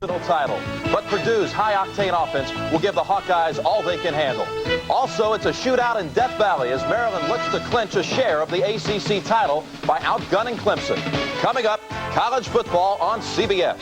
title, but Purdue's high-octane offense will give the Hawkeyes all they can handle. Also, it's a shootout in Death Valley as Maryland looks to clinch a share of the ACC title by outgunning Clemson. Coming up, college football on CBS.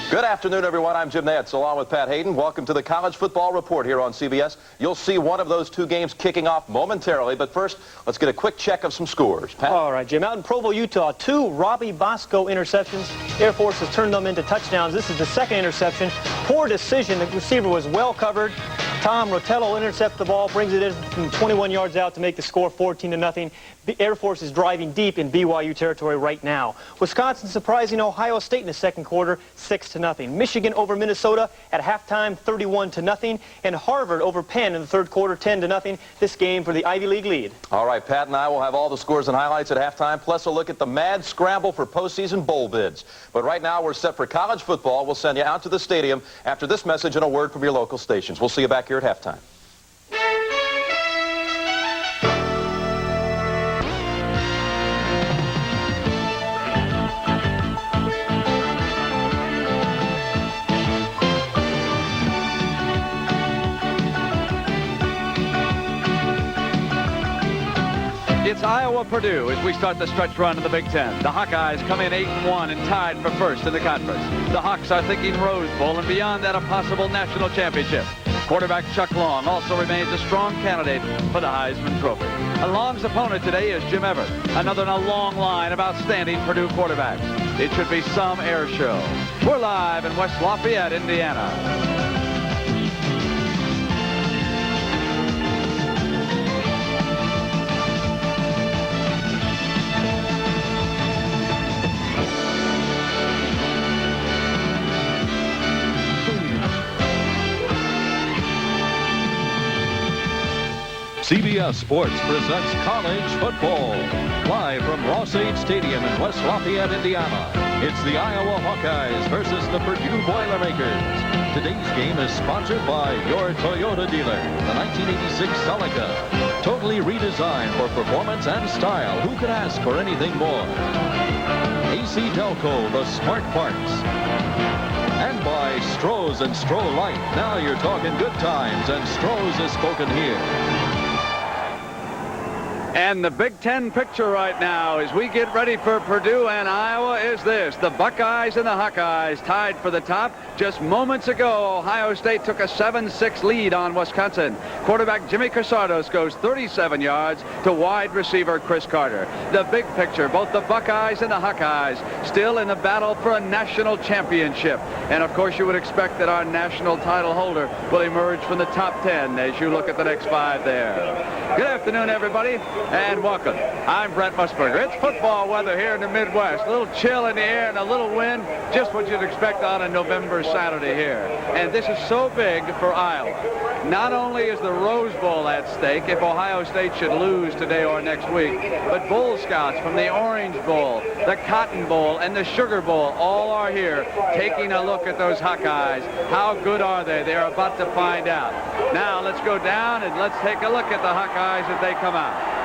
Good afternoon, everyone. I'm Jim Nantz, along with Pat Hayden. Welcome to the College Football Report here on CBS. You'll see one of those two games kicking off momentarily, but first, let's get a quick check of some scores. Pat? All right, Jim. Out in Provo, Utah, 2 Robbie Bosco interceptions. Air Force has turned them into touchdowns. This is the second interception. Poor decision. The receiver was well covered. Tom Rotello intercepts the ball, brings it in from 21 yards out to make the score 14-0. The Air Force is driving deep in BYU territory right now. Wisconsin surprising Ohio State in the second quarter, 6-0. Michigan over Minnesota at halftime, 31-0. And Harvard over Penn in the third quarter, 10-0. This game for the Ivy League lead. All right, Pat and I will have all the scores and highlights at halftime, plus a look at the mad scramble for postseason bowl bids. But right now, we're set for college football. We'll send you out to the stadium after this message and a word from your local stations. We'll see you back here at halftime. It's Iowa-Purdue as we start the stretch run in the Big Ten. The Hawkeyes come in 8-1 and tied for first in the conference. The Hawks are thinking Rose Bowl and beyond that a possible national championship. Quarterback Chuck Long also remains a strong candidate for the Heisman Trophy. And Long's opponent today is Jim Everett, another in a long line of outstanding Purdue quarterbacks. It should be some air show. We're live in West Lafayette, Indiana. CBS Sports presents college football. Live from Ross-Ade Stadium in West Lafayette, Indiana. It's the Iowa Hawkeyes versus the Purdue Boilermakers. Today's game is sponsored by your Toyota dealer, the 1986 Celica. Totally redesigned for performance and style. Who could ask for anything more? AC Delco, the smart parts. And by Stroh's and Stroh Light. Now you're talking good times, and Stroh's is spoken here. And the Big Ten picture right now as we get ready for Purdue and Iowa is this. The Buckeyes and the Hawkeyes tied for the top. Just moments ago, Ohio State took a 7-6 lead on Wisconsin. Quarterback Jimmy Casardos goes 37 yards to wide receiver Chris Carter. The big picture, both the Buckeyes and the Hawkeyes still in the battle for a national championship. And of course, you would expect that our national title holder will emerge from the top 10 as you look at the next 5 there. Good afternoon, everybody. And welcome. I'm Brent Musburger. It's football weather here in the Midwest. A little chill in the air and a little wind, just what you'd expect on a November Saturday here. And this is so big for Iowa. Not only is the Rose Bowl at stake if Ohio State should lose today or next week, but Bowl Scouts from the Orange Bowl, the Cotton Bowl, and the Sugar Bowl all are here taking a look at those Hawkeyes. How good are they? They're about to find out. Now let's go down and let's take a look at the Hawkeyes as they come out.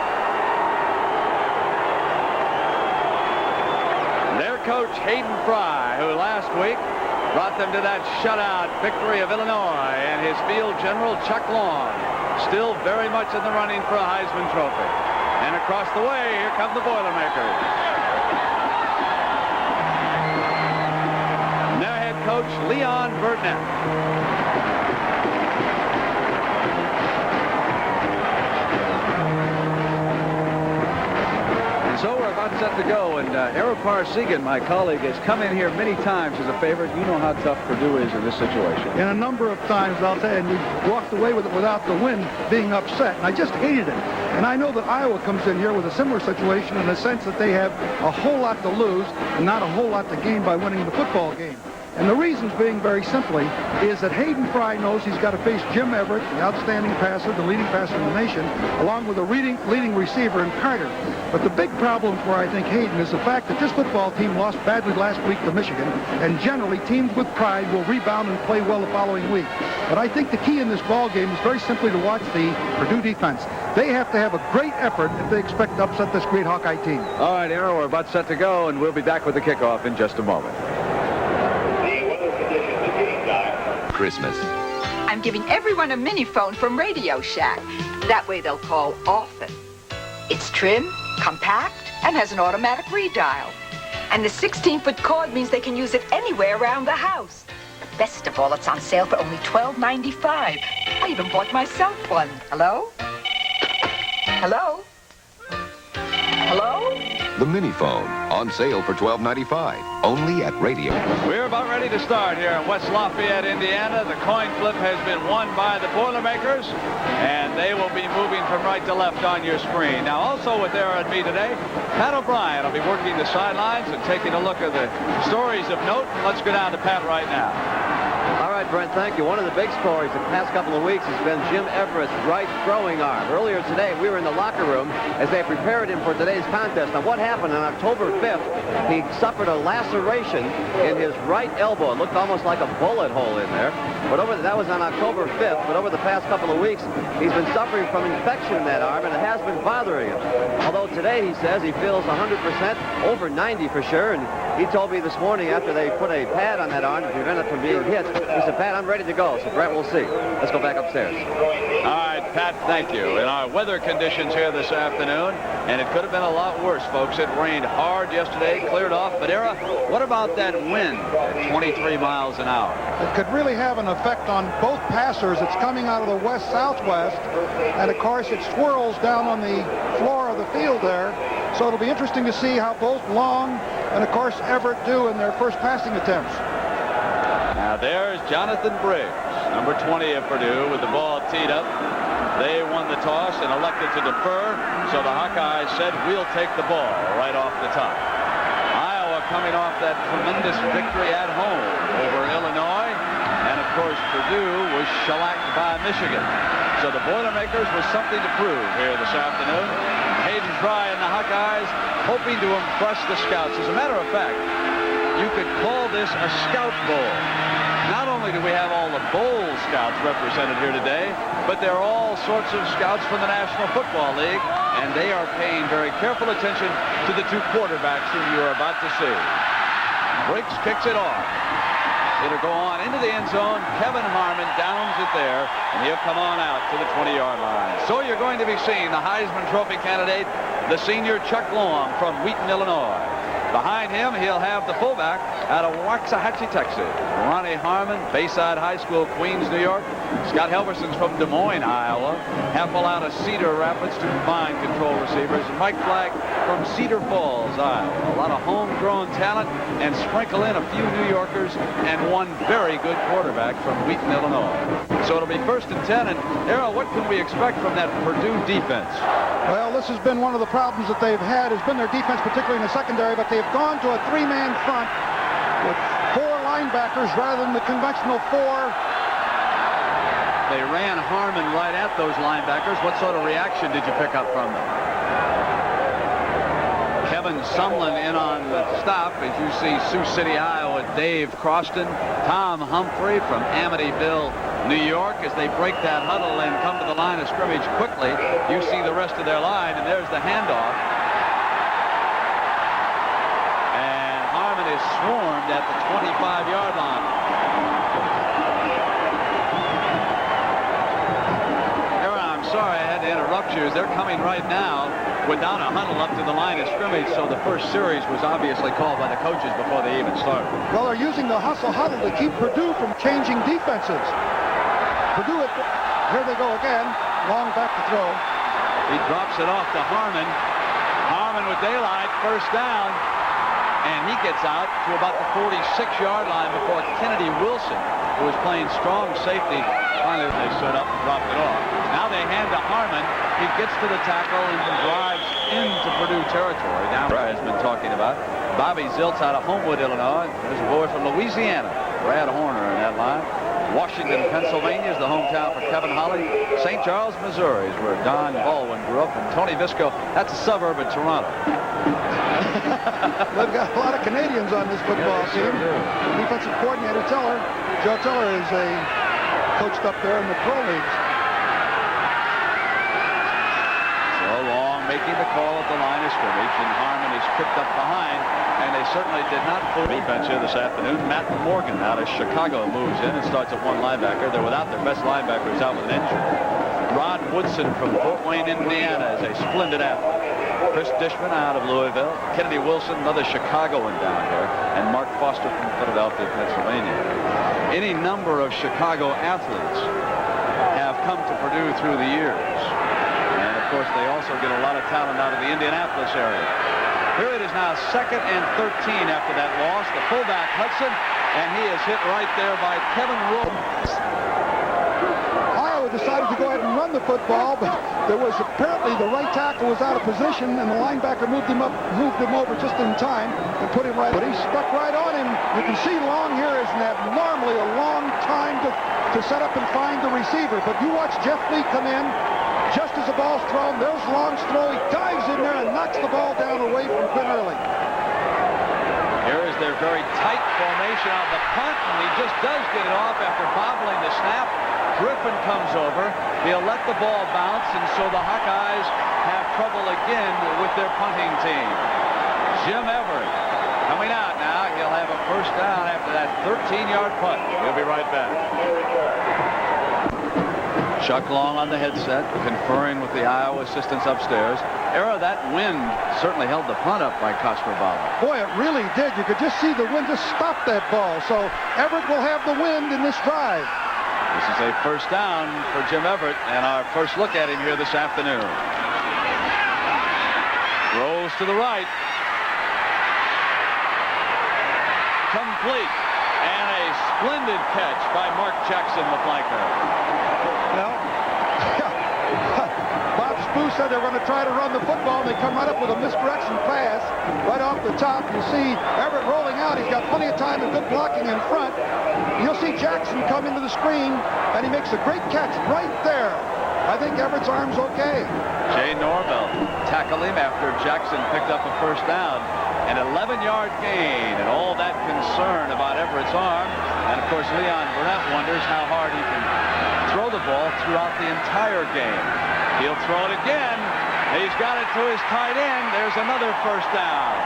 Coach Hayden Fry, who last week brought them to that shutout victory of Illinois, and his field general Chuck Long, still very much in the running for a Heisman Trophy. And across the way, here come the Boilermakers. And their head coach, Leon Burnett. So we're about set to go, and Ara Parseghian, my colleague, has come in here many times as a favorite. You know how tough Purdue is in this situation. And a number of times, I'll tell you, and we walked away with it without the win being upset. And I just hated it. And I know that Iowa comes in here with a similar situation in the sense that they have a whole lot to lose and not a whole lot to gain by winning the football game. And the reasons being very simply is that Hayden Fry knows he's got to face Jim Everett, the outstanding passer, the leading passer in the nation, along with the leading receiver in Carter. But the big problem for, I think, Hayden is the fact that this football team lost badly last week to Michigan, and generally teams with pride will rebound and play well the following week. But I think the key in this ball game is very simply to watch the Purdue defense. They have to have a great effort if they expect to upset this great Hawkeye team. All right, Ara, we're about set to go, and we'll be back with the kickoff in just a moment. Christmas. I'm giving everyone a mini phone from Radio Shack. That way they'll call often. It's trim, compact, and has an automatic redial. And the 16-foot cord means they can use it anywhere around the house. But best of all, it's on sale for only $12.95. I even bought myself one. Hello? Hello? Hello? The mini phone, on sale for $12.95, only at Radio. We're about ready to start here in West Lafayette, Indiana. The coin flip has been won by the Boilermakers, and they will be moving from right to left on your screen. Now, also with Ara and me today, Pat O'Brien will be working the sidelines and taking a look at the stories of note. Let's go down to Pat right now. All right, Brent, thank you. One of the big stories the past couple of weeks has been Jim Everett's right throwing arm. Earlier today, we were in the locker room as they prepared him for today's contest. Now, what happened on October 5th, he suffered a laceration in his right elbow. It looked almost like a bullet hole in there. But that was on October 5th. But over the past couple of weeks, he's been suffering from infection in that arm, and it has been bothering him. Although today, he says, he feels 100%, over 90 for sure. And he told me this morning after they put a pad on that arm to prevent it from being hit, he said, Pat, I'm ready to go. So, Brent, we'll see. Let's go back upstairs. All right, Pat, thank you. In our weather conditions here this afternoon, and it could have been a lot worse, folks. It rained hard yesterday, cleared off. But, Ara, what about that wind at 23 miles an hour? It could really have an effect on both passers. It's coming out of the west-southwest, and, of course, it swirls down on the floor of the field there. So it'll be interesting to see how both Long and, of course, Everett do in their first passing attempts. Now there's Jonathan Briggs, number 20 of Purdue, with the ball teed up. They won the toss and elected to defer, so the Hawkeyes said, we'll take the ball right off the top. Iowa coming off that tremendous victory at home over Illinois, and of course Purdue was shellacked by Michigan. So the Boilermakers was something to prove here this afternoon. Hayden Fry and the Hawkeyes hoping to impress the scouts. As a matter of fact, you could call this a scout bowl. Not only do we have all the bowl scouts represented here today, but there are all sorts of scouts from the National Football League, and they are paying very careful attention to the two quarterbacks whom you are about to see. Briggs kicks it off. It'll go on into the end zone. Kevin Harmon downs it there, and he'll come on out to the 20-yard line. So you're going to be seeing the Heisman Trophy candidate, the senior Chuck Long from Wheaton, Illinois. Behind him, he'll have the fullback out of Waxahachie, Texas, Ronnie Harmon, Bayside High School, Queens, New York. Scott Helverson's from Des Moines, Iowa. Heffel out of Cedar Rapids, two fine control receivers. And Mike Flagg from Cedar Falls, Iowa. A lot of homegrown talent, and sprinkle in a few New Yorkers and one very good quarterback from Wheaton, Illinois. So it'll be 1st and 10. And, Ara, what can we expect from that Purdue defense? Well, this has been one of the problems that they've had, has been their defense, particularly in the secondary, but they've gone to a three-man front with 4 linebackers rather than the conventional 4. They ran Harmon right at those linebackers. What sort of reaction did you pick up from them? Kevin Sumlin in on the stop, as you see Sioux City, Iowa, Dave Croston, Tom Humphrey from Amityville, New York. As they break that huddle and come to the line of scrimmage quickly, you see the rest of their line, and there's the handoff. And Harmon is swarmed at the 25-yard line. I'm sorry I had to interrupt you. As they're coming right now without a huddle up to the line of scrimmage, so the first series was obviously called by the coaches before they even started. Well, they're using the hustle huddle to keep Purdue from changing defenses. Purdue, here they go again. Long back to throw. He drops it off to Harmon. Harmon with daylight, first down. And he gets out to about the 46-yard line before Kennedy Wilson, who was playing strong safety. Finally, they set up and dropped it off. Now they hand to Harmon. He gets to the tackle and drives into Purdue Purdue territory. Now Brad has been talking about. Bobby Ziltz out of Homewood, Illinois. There's a boy from Louisiana, Brad Horner in that line. Washington, Pennsylvania is the hometown for Kevin Holly. St. Charles, Missouri is where Don Baldwin grew up. And Tony Visco, that's a suburb of Toronto. They've got a lot of Canadians on this football team. Defensive coordinator Joe Teller is coached up there in the pro leagues. So Long making the call at the line of scrimmage, and Harmon is tripped up behind, and they certainly did not pull defense here this afternoon. Matt Morgan out of Chicago moves in and starts at one linebacker. They're without their best linebackers out with an injury. Rod Woodson from Fort Wayne, Indiana is a splendid athlete. Chris Dishman out of Louisville. Kennedy Wilson, another Chicagoan down here. And Mark Foster from Philadelphia, Pennsylvania. Any number of Chicago athletes have come to Purdue through the years. And, of course, they also get a lot of talent out of the Indianapolis area. Here it is now 2nd and 13 after that loss. The fullback, Hudson, and he is hit right there by Kevin Williams. Decided to go ahead and run the football, but there was apparently the right tackle was out of position, and the linebacker moved him over just in time and put him right. But he stuck right on him. You can see Long here is abnormally a long time to set up and find the receiver. But you watch Jeff Lee come in just as the ball's thrown. There's Long's throw. He dives in there and knocks the ball down away from Quinn Early. Here is their very tight formation on the punt, and he just does get it off after bobbling the snap. Griffin comes over. He'll let the ball bounce, and so the Hawkeyes have trouble again with their punting team. Jim Everett coming out now. He'll have a first down after that 13-yard punt. We'll be right back. Chuck Long on the headset, conferring with the Iowa assistants upstairs. Ara, that wind certainly held the punt up by Costrovalli. Boy, it really did. You could just see the wind just stop that ball. So Everett will have the wind in this drive. This is a first down for Jim Everett, and our first look at him here this afternoon. Rolls to the right. Complete. And a splendid catch by Mark Jackson, the flanker. Well, Bob Spoo said they were going to try to run the football, and they come right up with a misdirection pass right off the top. You see Everett rolling out. He's got plenty of time and good blocking in front. You'll see Jackson come into the screen, and he makes a great catch right there. I think Everett's arm's okay. Jay Norvell tackled him after Jackson picked up a first down. An 11-yard gain, and all that concern about Everett's arm. And, of course, Leon Burnett wonders how hard he can throw the ball throughout the entire game. He'll throw it again. He's got it to his tight end. There's another first down.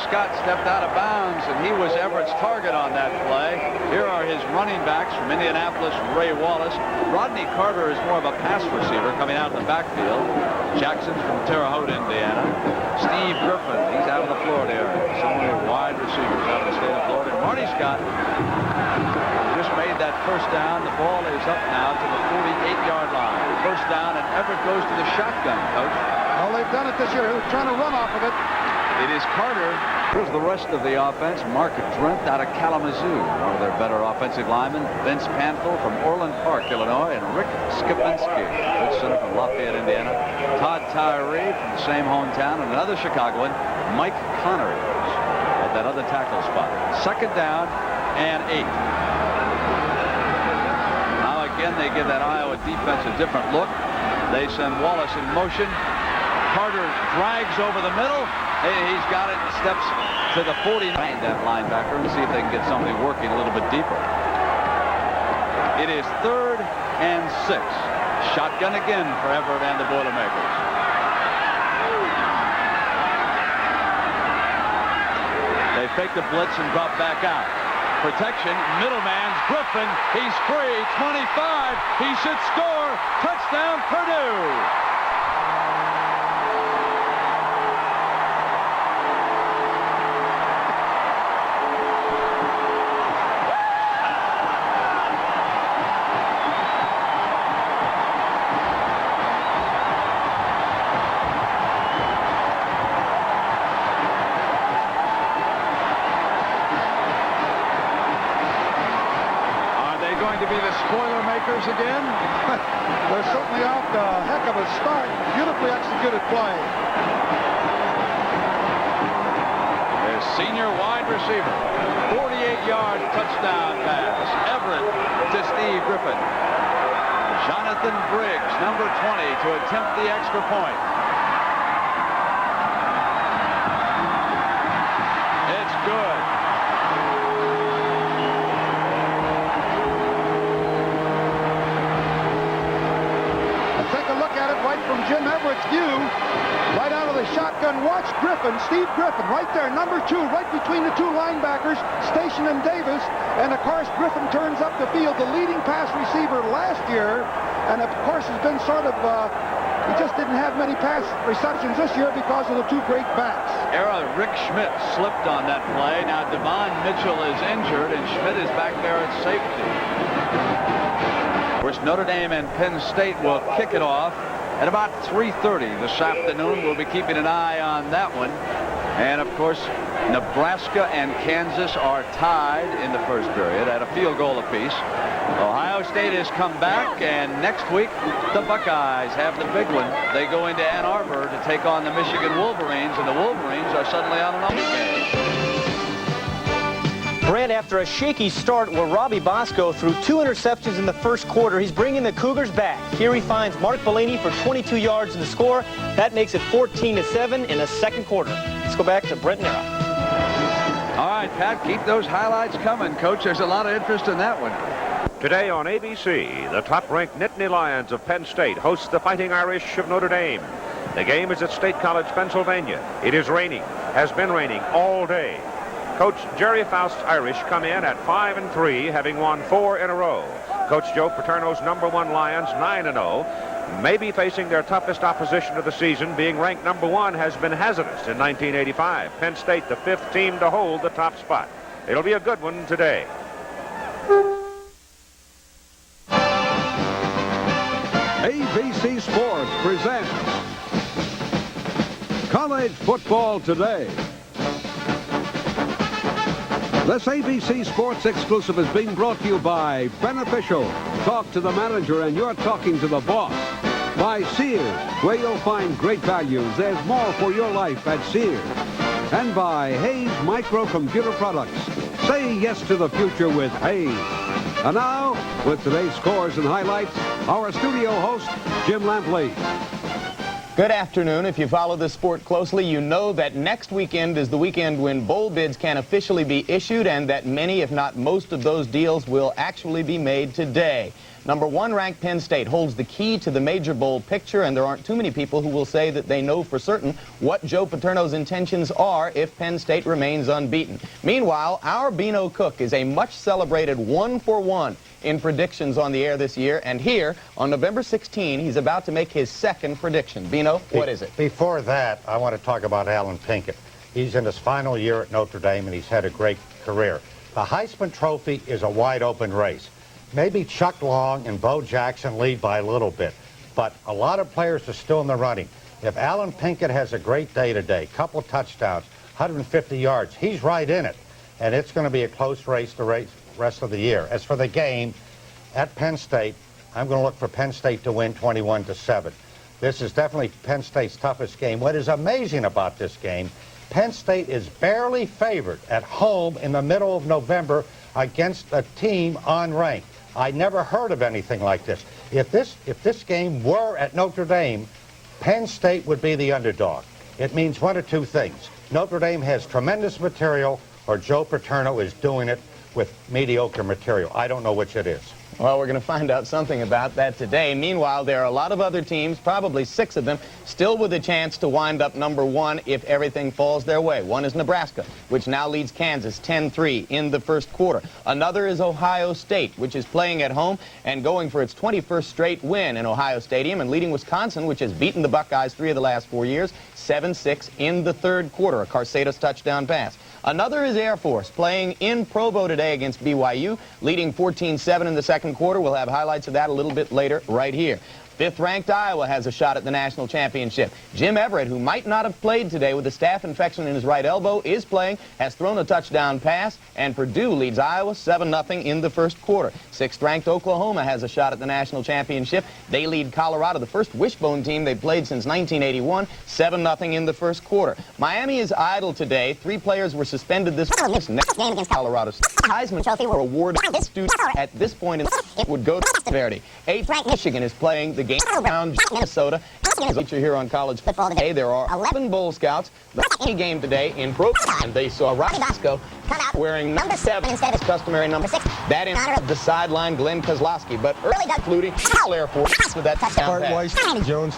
Scott stepped out of bounds, and he was Everett's target on that play. Here are his running backs from Indianapolis, Ray Wallace. Rodney Carter is more of a pass receiver coming out of the backfield. Jackson's from Terre Haute, Indiana. Steve Griffin, he's out of the Florida area. So many wide receivers out of the state of Florida. And Marty Scott just made that first down. The ball is up now to the 48-yard line. First down, and Everett goes to the shotgun, Coach. Well, they've done it this year. They're trying to run off of it. It is Carter. Here's the rest of the offense. Mark Drent out of Kalamazoo, one of their better offensive linemen. Vince Panthel from Orland Park, Illinois, and Rick Skipinski, good center from Lafayette, Indiana. Todd Tyree from the same hometown, and another Chicagoan, Mike Connors, at that other tackle spot. Second down and 8. Now again, they give that Iowa defense a different look. They send Wallace in motion. Carter drags over the middle. He's got it and steps to the 49. That linebacker and see if they can get somebody working a little bit deeper. It is 3rd and 6. Shotgun again for Everett and the Boilermakers. They fake the blitz and drop back out. Protection, middleman's Griffin. He's free, 25. He should score. Touchdown, Purdue. going to be the spoiler makers again? They're certainly off to a heck of a start. Beautifully executed play. His senior wide receiver. 48-yard touchdown pass. Everett to Steve Griffin. Jonathan Briggs, number 20, to attempt the extra point. It's good. Take a look at it right from Jim Everett's view. Right out of the shotgun. Watch Griffin, Steve Griffin, right there, number 2, right between the 2 linebackers, Station and Davis. And, of course, Griffin turns up the field, the leading pass receiver last year. And, of course, has been sort of, he just didn't have many pass receptions this year because of the 2 great backs. Rick Schmidt slipped on that play. Now, Devon Mitchell is injured, and Schmidt is back there at safety. Of course, Notre Dame and Penn State will kick it off at about 3:30 this afternoon. We'll be keeping an eye on that one. And, of course, Nebraska and Kansas are tied in the first period at a field goal apiece. Ohio State has come back, and next week the Buckeyes have the big one. They go into Ann Arbor to take on the Michigan Wolverines, and the Wolverines are suddenly on an ugly game. Brent, after a shaky start where Robbie Bosco threw 2 interceptions in the first quarter, he's bringing the Cougars back. Here he finds Mark Bellini for 22 yards in the score. That makes it 14-7 in the second quarter. Let's go back to Brent Ara. All right, Pat, keep those highlights coming, Coach. There's a lot of interest in that one. Today on ABC, the top-ranked Nittany Lions of Penn State host the Fighting Irish of Notre Dame. The game is at State College, Pennsylvania. It is raining, has been raining all day. Coach Jerry Faust's Irish come in at 5-3, having won 4 in a row. Coach Joe Paterno's #1 Lions, 9-0, may be facing their toughest opposition of the season. Being ranked #1 has been hazardous in 1985. Penn State, the 5th team to hold the top spot. It'll be a good one today. ABC Sports presents College Football Today. This ABC Sports exclusive is being brought to you by Beneficial. Talk to the manager and you're talking to the boss. By Sears, where you'll find great values. There's more for your life at Sears. And by Hayes Microcomputer Products. Say yes to the future with Hayes. And now, with today's scores and highlights, our studio host, Jim Lampley. Good afternoon. If you follow this sport closely, you know that next weekend is the weekend when bowl bids can officially be issued, and that many, if not most, of those deals will actually be made today. #1 ranked Penn State holds the key to the major bowl picture, and there aren't too many people who will say that they know for certain what Joe Paterno's intentions are if Penn State remains unbeaten. Meanwhile, our Beano Cook is a much celebrated 1-for-1 in predictions on the air this year, and here on November 16 he's about to make his second prediction. Beano, what is it? Before that, I want to talk about Alan Pinkett. He's in his final year at Notre Dame, and he's had a great career. The Heisman Trophy is a wide open race. Maybe Chuck Long and Bo Jackson lead by a little bit, but a lot of players are still in the running. If Alan Pinkett has a great day today, couple touchdowns, 150 yards, he's right in it, and it's going to be a close race the rest of the year. As for the game at Penn State, I'm going to look for Penn State to win 21-7. This is definitely Penn State's toughest game. What is amazing about this game, Penn State is barely favored at home in the middle of November against a team unranked. I never heard of anything like this. If this game were at Notre Dame, Penn State would be the underdog. It means one of two things. Notre Dame has tremendous material, or Joe Paterno is doing it with mediocre material. I don't know which it is. Well, we're going to find out something about that today. Meanwhile, there are a lot of other teams, probably 6 of them, still with a chance to wind up #1 if everything falls their way. One is Nebraska, which now leads Kansas 10-3 in the first quarter. Another is Ohio State, which is playing at home and going for its 21st straight win in Ohio Stadium, and leading Wisconsin, which has beaten the Buckeyes 3 of the last 4 years, 7-6 in the third quarter, a Carcetas touchdown pass. Another is Air Force, playing in Provo today against BYU, leading 14-7 in the second quarter. We'll have highlights of that a little bit later right here. Fifth-ranked Iowa has a shot at the national championship. Jim Everett, who might not have played today with a staph infection in his right elbow, is playing, has thrown a touchdown pass, and Purdue leads Iowa 7-0 in the first quarter. Sixth-ranked Oklahoma has a shot at the national championship. They lead Colorado, the first wishbone team they've played since 1981, 7-0 in the first quarter. Miami is idle today. 3 players were suspended this next game against Colorado. Heisman Trophy were awarded to students at this point. It would go to Verdi. 8th-ranked Michigan is playing the game around Minnesota. Feature here on College Football today. There are 11 Bowl Scouts. The game today in Pro, and they saw Robbie Bosco come out wearing number 7 instead of his customary number 6. That in honor of the sideline Glenn Kozlowski. But early Doug Flutie, Air Force with that touchdown pass. Jones.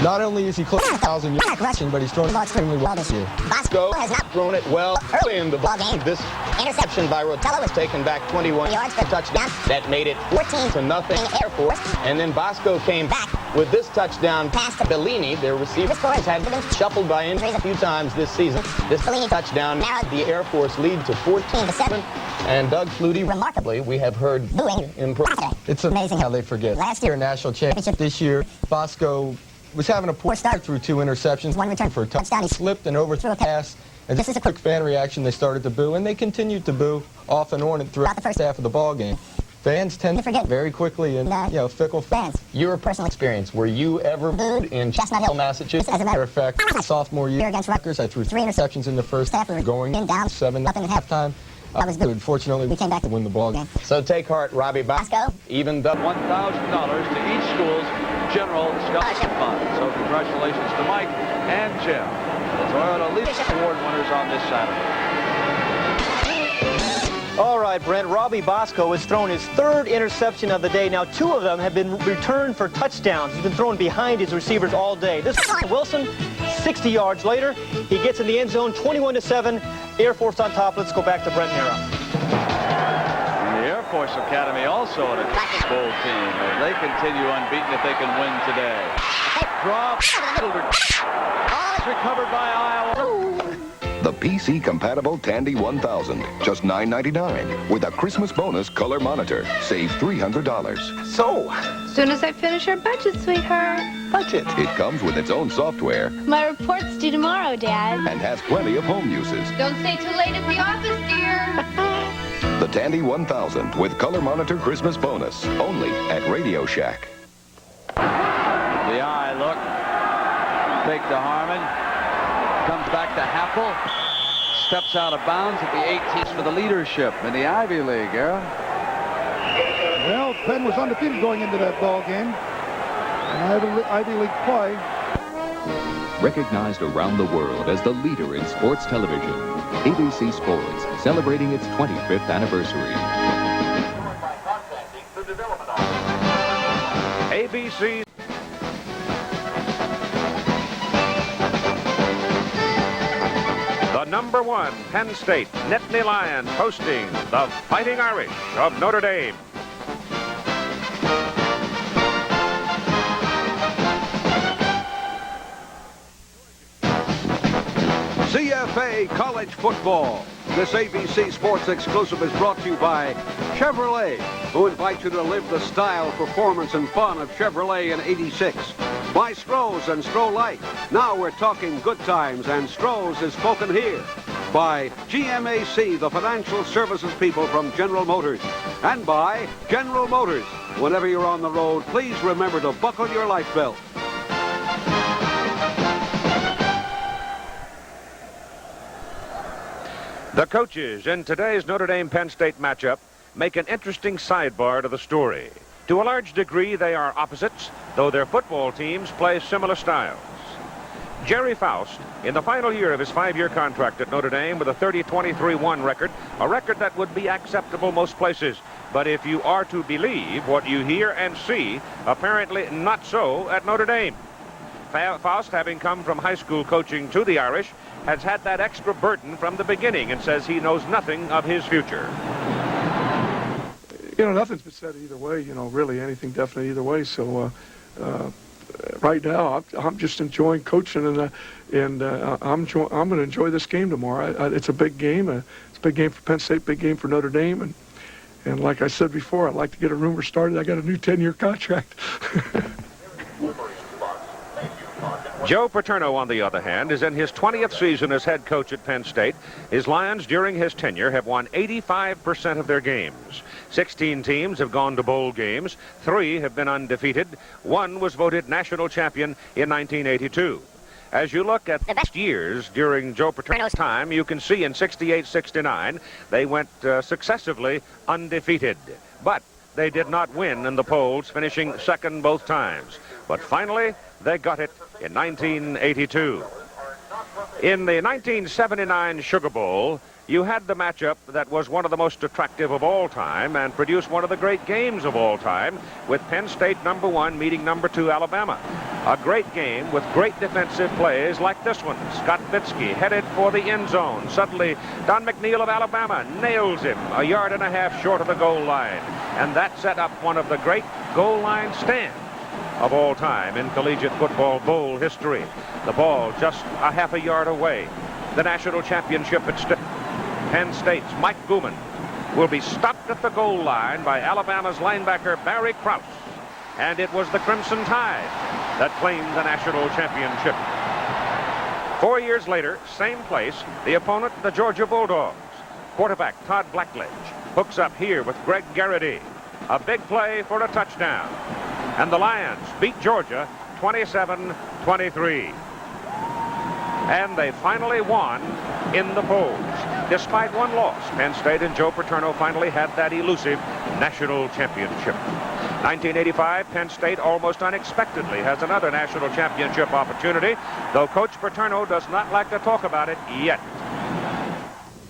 Not only is he close to 1,000 yards rushing, but he's thrown the ball extremely well this year. Bosco has not thrown it well early in the ball game. This interception by Rotello was taken back 21 yards for a touchdown. That made it 14-0 Air Force. And then Bosco came back with this touchdown pass to Bellini. Their receiver has had been shuffled by injuries a few times this season. This Bellini touchdown narrowed the Air Force lead to 14-7. And Doug Flutie, remarkably, we have heard booing in pro. It's amazing how they forget. Last year, national championship. This year, Bosco was having a poor start through 2 interceptions. 1 return for a touchdown. He slipped and overthrew a pass. And this is a quick fan reaction. They started to boo, and they continued to boo off and on and throughout the first half of the ball game. Fans tend to forget very quickly, and fickle fans. Your personal experience, were you ever booed in Chestnut Hill, Massachusetts? As a matter of fact, sophomore year against Rutgers, I threw 3 interceptions in the first half. We were going down 7-0 at halftime. I was good. Fortunately, we came back to win the ball game. So take heart, Robbie Bosco. Even the $1,000 to each school's general scholarship fund. So congratulations to Mike and Jim, the Toyota Leadership Award winners on this Saturday. All right, Brent, Robbie Bosco has thrown his 3rd interception of the day. Now, 2 of them have been returned for touchdowns. He's been throwing behind his receivers all day. This is Wilson, 60 yards later. He gets in the end zone, 21-7. Air Force on top. Let's go back to Brent and Ara. And the Air Force Academy also in a bowl team. As they continue unbeaten if they can win today. Drop. All is recovered by Iowa. The PC-compatible Tandy 1000, just $9.99, with a Christmas bonus color monitor. Save $300. So, soon as I finish our budget, sweetheart. Budget. It comes with its own software. My report's due tomorrow, Dad. And has plenty of home uses. Don't stay too late at the office, dear. The Tandy 1000 with color monitor Christmas bonus. Only at Radio Shack. The eye look. Fake to Harmon. Comes back to Happel. Steps out of bounds at the 18th for the leadership in the Ivy League, Ara. Well, Penn was undefeated going into that ball game. An Ivy League play. Recognized around the world as the leader in sports television, ABC Sports, celebrating its 25th anniversary. ABC. The number 1 Penn State Nittany Lions hosting the Fighting Irish of Notre Dame. CFA College Football. This ABC Sports exclusive is brought to you by Chevrolet, who invite you to live the style, performance, and fun of Chevrolet in '86. By Stroh's and Stroh Light. Now we're talking good times, and Stroh's is spoken here. By GMAC, the financial services people from General Motors. And by General Motors. Whenever you're on the road, please remember to buckle your life belt. The coaches in today's Notre Dame-Penn State matchup make an interesting sidebar to the story. To a large degree, they are opposites, though their football teams play similar styles. Jerry Faust, in the final year of his 5-year contract at Notre Dame with a 30-23-1 record, a record that would be acceptable most places. But if you are to believe what you hear and see, apparently not so at Notre Dame. Faust, having come from high school coaching to the Irish, has had that extra burden from the beginning and says he knows nothing of his future. You know, nothing's been said either way, you know, really anything definite either way. So right now, I'm just enjoying coaching, and I'm going to enjoy this game tomorrow. It's a big game. It's a big game for Penn State, big game for Notre Dame. And like I said before, I'd like to get a rumor started. I got a new 10-year contract. Joe Paterno, on the other hand, is in his 20th season as head coach at Penn State. His Lions, during his tenure, have won 85% of their games. 16 teams have gone to bowl games. 3 have been undefeated. 1 was voted national champion in 1982. As you look at the best years during Joe Paterno's time, you can see in 68-69, they went successively undefeated. But they did not win in the polls, finishing second both times. But finally, they got it in 1982. In the 1979 Sugar Bowl, you had the matchup that was one of the most attractive of all time and produced one of the great games of all time, with Penn State #1 meeting #2 Alabama. A great game with great defensive plays like this one. Scott Fitzke headed for the end zone. Suddenly, Don McNeil of Alabama nails him a yard and a half short of the goal line. And that set up one of the great goal line stands of all time in collegiate football bowl history. The ball just a half a yard away. The national championship at stake. Penn State's Mike Gooman will be stopped at the goal line by Alabama's linebacker Barry Krause. And it was the Crimson Tide that claimed the national championship. 4 years later, same place, the opponent, the Georgia Bulldogs. Quarterback Todd Blackledge hooks up here with Greg Garrity. A big play for a touchdown. And the Lions beat Georgia 27-23. And they finally won in the polls. Despite one loss, Penn State and Joe Paterno finally had that elusive national championship. 1985, Penn State almost unexpectedly has another national championship opportunity, though Coach Paterno does not like to talk about it yet.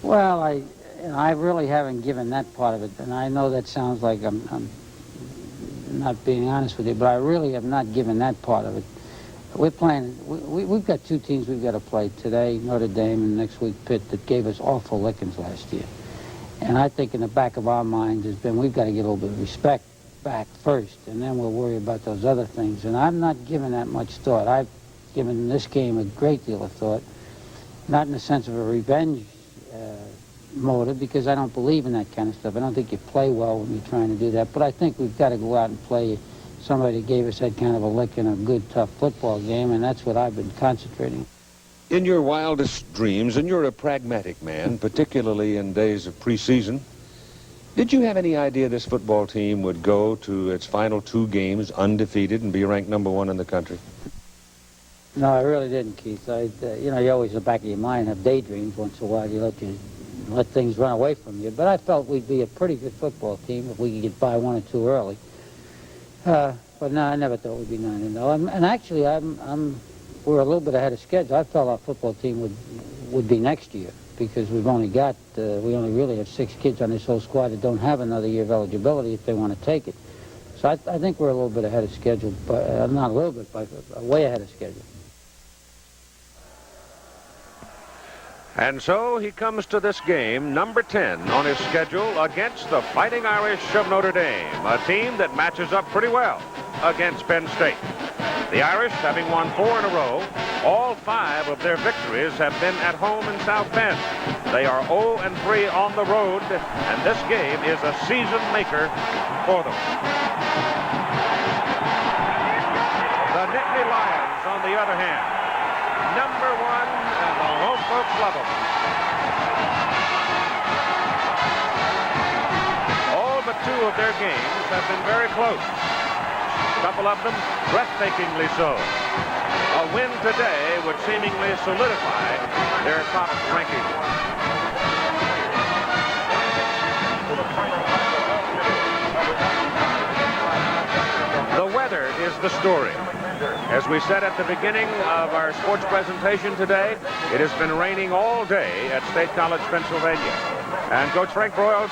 Well, I really haven't given that part of it, and I know that sounds like I'm not being honest with you, but I really have not given that part of it. We're playing, we've got 2 teams we've got to play today, Notre Dame, and next week Pitt, that gave us awful lickings last year. And I think in the back of our minds has been, we've got to get a little bit of respect back first, and then we'll worry about those other things. And I'm not giving that much thought. I've given this game a great deal of thought, not in the sense of a revenge motive, because I don't believe in that kind of stuff. I don't think you play well when you're trying to do that, but I think we've got to go out and play somebody that gave us that kind of a lick in a good, tough football game, and that's what I've been concentrating. In your wildest dreams, and you're a pragmatic man, particularly in days of preseason, did you have any idea this football team would go to its final 2 games undefeated and be ranked #1 in the country? No, I really didn't, Keith. You know, you always in the back of your mind have daydreams once in a while. You let things run away from you. But I felt we'd be a pretty good football team if we could get by 1 or 2 early. But no, I never thought we'd be 9-0. And actually, we're a little bit ahead of schedule. I felt our football team would be next year, because we only really have 6 kids on this whole squad that don't have another year of eligibility if they want to take it. So I think we're a little bit ahead of schedule, but not a little bit, but way ahead of schedule. And so he comes to this game, number 10 on his schedule, against the Fighting Irish of Notre Dame, a team that matches up pretty well against Penn State. The Irish, having won 4 in a row, all 5 of their victories have been at home in South Bend. They are 0-3 on the road, and this game is a season maker for them. The Nittany Lions, on the other hand, number 1, and the home folks love them. All but 2 of their games have been very close. A couple of them breathtakingly so. A win today would seemingly solidify their top ranking. The weather is the story. As we said at the beginning of our sports presentation today, it has been raining all day at State College, Pennsylvania. And Coach Frank Broyles,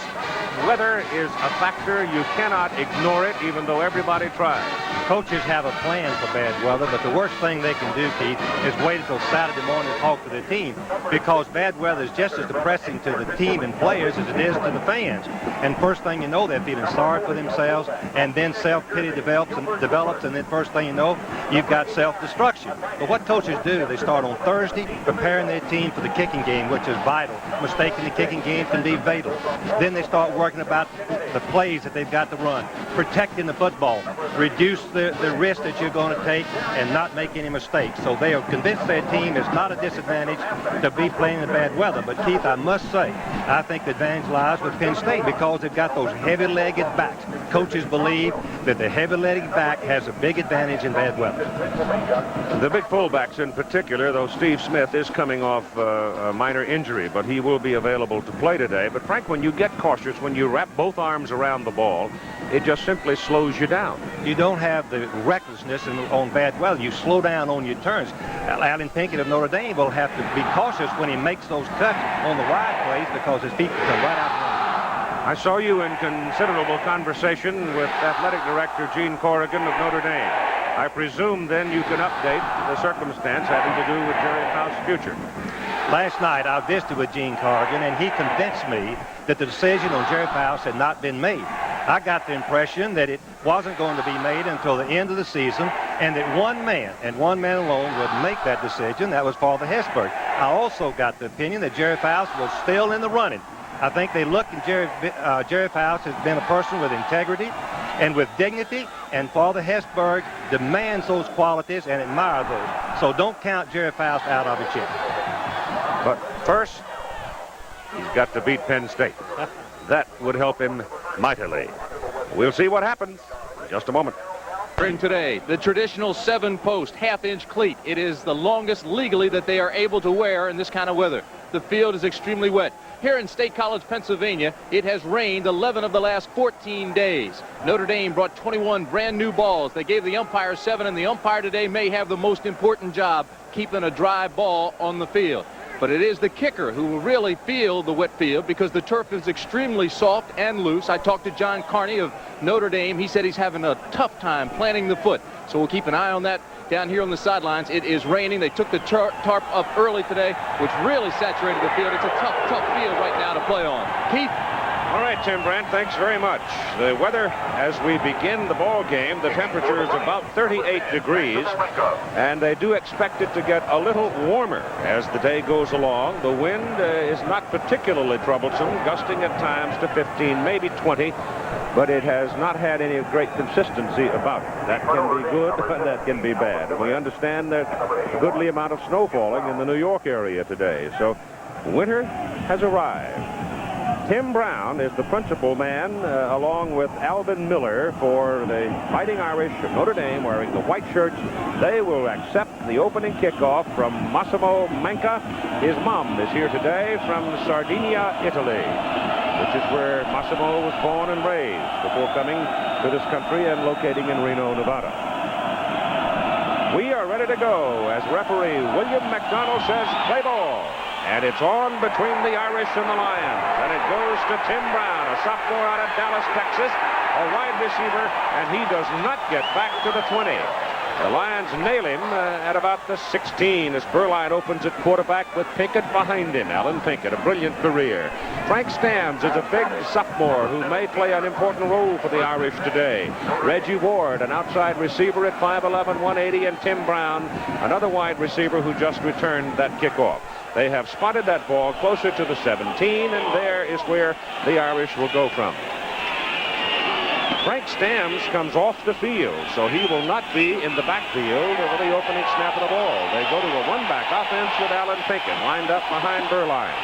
weather is a factor. You cannot ignore it, even though everybody tries. Coaches have a plan for bad weather, but the worst thing they can do, Keith, is wait until Saturday morning to talk to their team, because bad weather is just as depressing to the team and players as it is to the fans. And first thing you know, they're feeling sorry for themselves, and then self-pity develops, and then first thing you know, you've got self-destruction. But what coaches do, they start on Thursday preparing their team for the kicking game, which is vital. Mistaking the kicking game can be fatal. Then they start working about the plays that they've got to run, protecting the football, reduce the risk that you're going to take, and not make any mistakes. So they are convinced their team is not a disadvantage to be playing in bad weather. But, Keith, I must say, I think the advantage lies with Penn State because they've got those heavy-legged backs. Coaches believe that the heavy-legged back has a big advantage in bad weather. The big fullbacks in particular, though Steve Smith is coming off a minor injury, but he will be available to play today. But, Frank, when you get cautious, when you wrap both arms around the ball, it just simply slows you down. You don't have the recklessness on bad weather. You slow down on your turns. Alan Pinkett of Notre Dame will have to be cautious when he makes those cuts on the wide plays because his feet can come right out. I saw you in considerable conversation with athletic director Gene Corrigan of Notre Dame. I presume then you can update the circumstance having to do with Jerry Faust's future. Last night I visited with Gene Corrigan, and he convinced me that the decision on Jerry Faust had not been made. I got the impression that it wasn't going to be made until the end of the season, and that one man, and one man alone, would make that decision. That was Father Hesburgh. I also got the opinion that Jerry Faust was still in the running. I think they look at Jerry Faust has been a person with integrity and with dignity, and Father Hesburgh demands those qualities and admires those. So don't count Jerry Faust out of it yet. But first, he's got to beat Penn State. That would help him mightily. We'll see what happens in just a moment. Today, the traditional 7-post half-inch cleat. It is the longest legally that they are able to wear in this kind of weather. The field is extremely wet. Here in State College, Pennsylvania, it has rained 11 of the last 14 days. Notre Dame brought 21 brand new balls. They gave the umpire 7, and the umpire today may have the most important job, keeping a dry ball on the field. But it is the kicker who will really feel the wet field because the turf is extremely soft and loose. I talked to John Carney of Notre Dame. He said he's having a tough time planting the foot. So we'll keep an eye on that down here on the sidelines. It is raining. They took the tarp up early today, which really saturated the field. It's a tough field right now to play on. Keith? All right, Tim Brandt, thanks very much. The weather as we begin the ball game, the temperature is about 38 degrees, and they do expect it to get a little warmer as the day goes along. The wind is not particularly troublesome, gusting at times to 15, maybe 20, but it has not had any great consistency about it. That can be good, and that can be bad. And we understand there's a goodly amount of snow falling in the New York area today, so winter has arrived. Tim Brown is the principal man, along with Alvin Miller, for the Fighting Irish of Notre Dame, wearing the white shirts. They will accept the opening kickoff from Massimo Manca. His mom is here today from Sardinia, Italy, which is where Massimo was born and raised before coming to this country and locating in Reno, Nevada. We are ready to go as referee William McDonald says play ball. And it's on between the Irish and the Lions. And it goes to Tim Brown, a sophomore out of Dallas, Texas, a wide receiver, and he does not get back to the 20. The Lions nail him at about the 16 as Berline opens at quarterback with Pinkett behind him. Alan Pinkett, a brilliant career. Frank Stamms is a big sophomore who may play an important role for the Irish today. Reggie Ward, an outside receiver at 5'11", 180, and Tim Brown, another wide receiver who just returned that kickoff. They have spotted that ball closer to the 17, and there is where the Irish will go from. Frank Stamms comes off the field, so he will not be in the backfield for the opening snap of the ball. They go to a one-back offense with Alan Pinkett lined up behind Berline.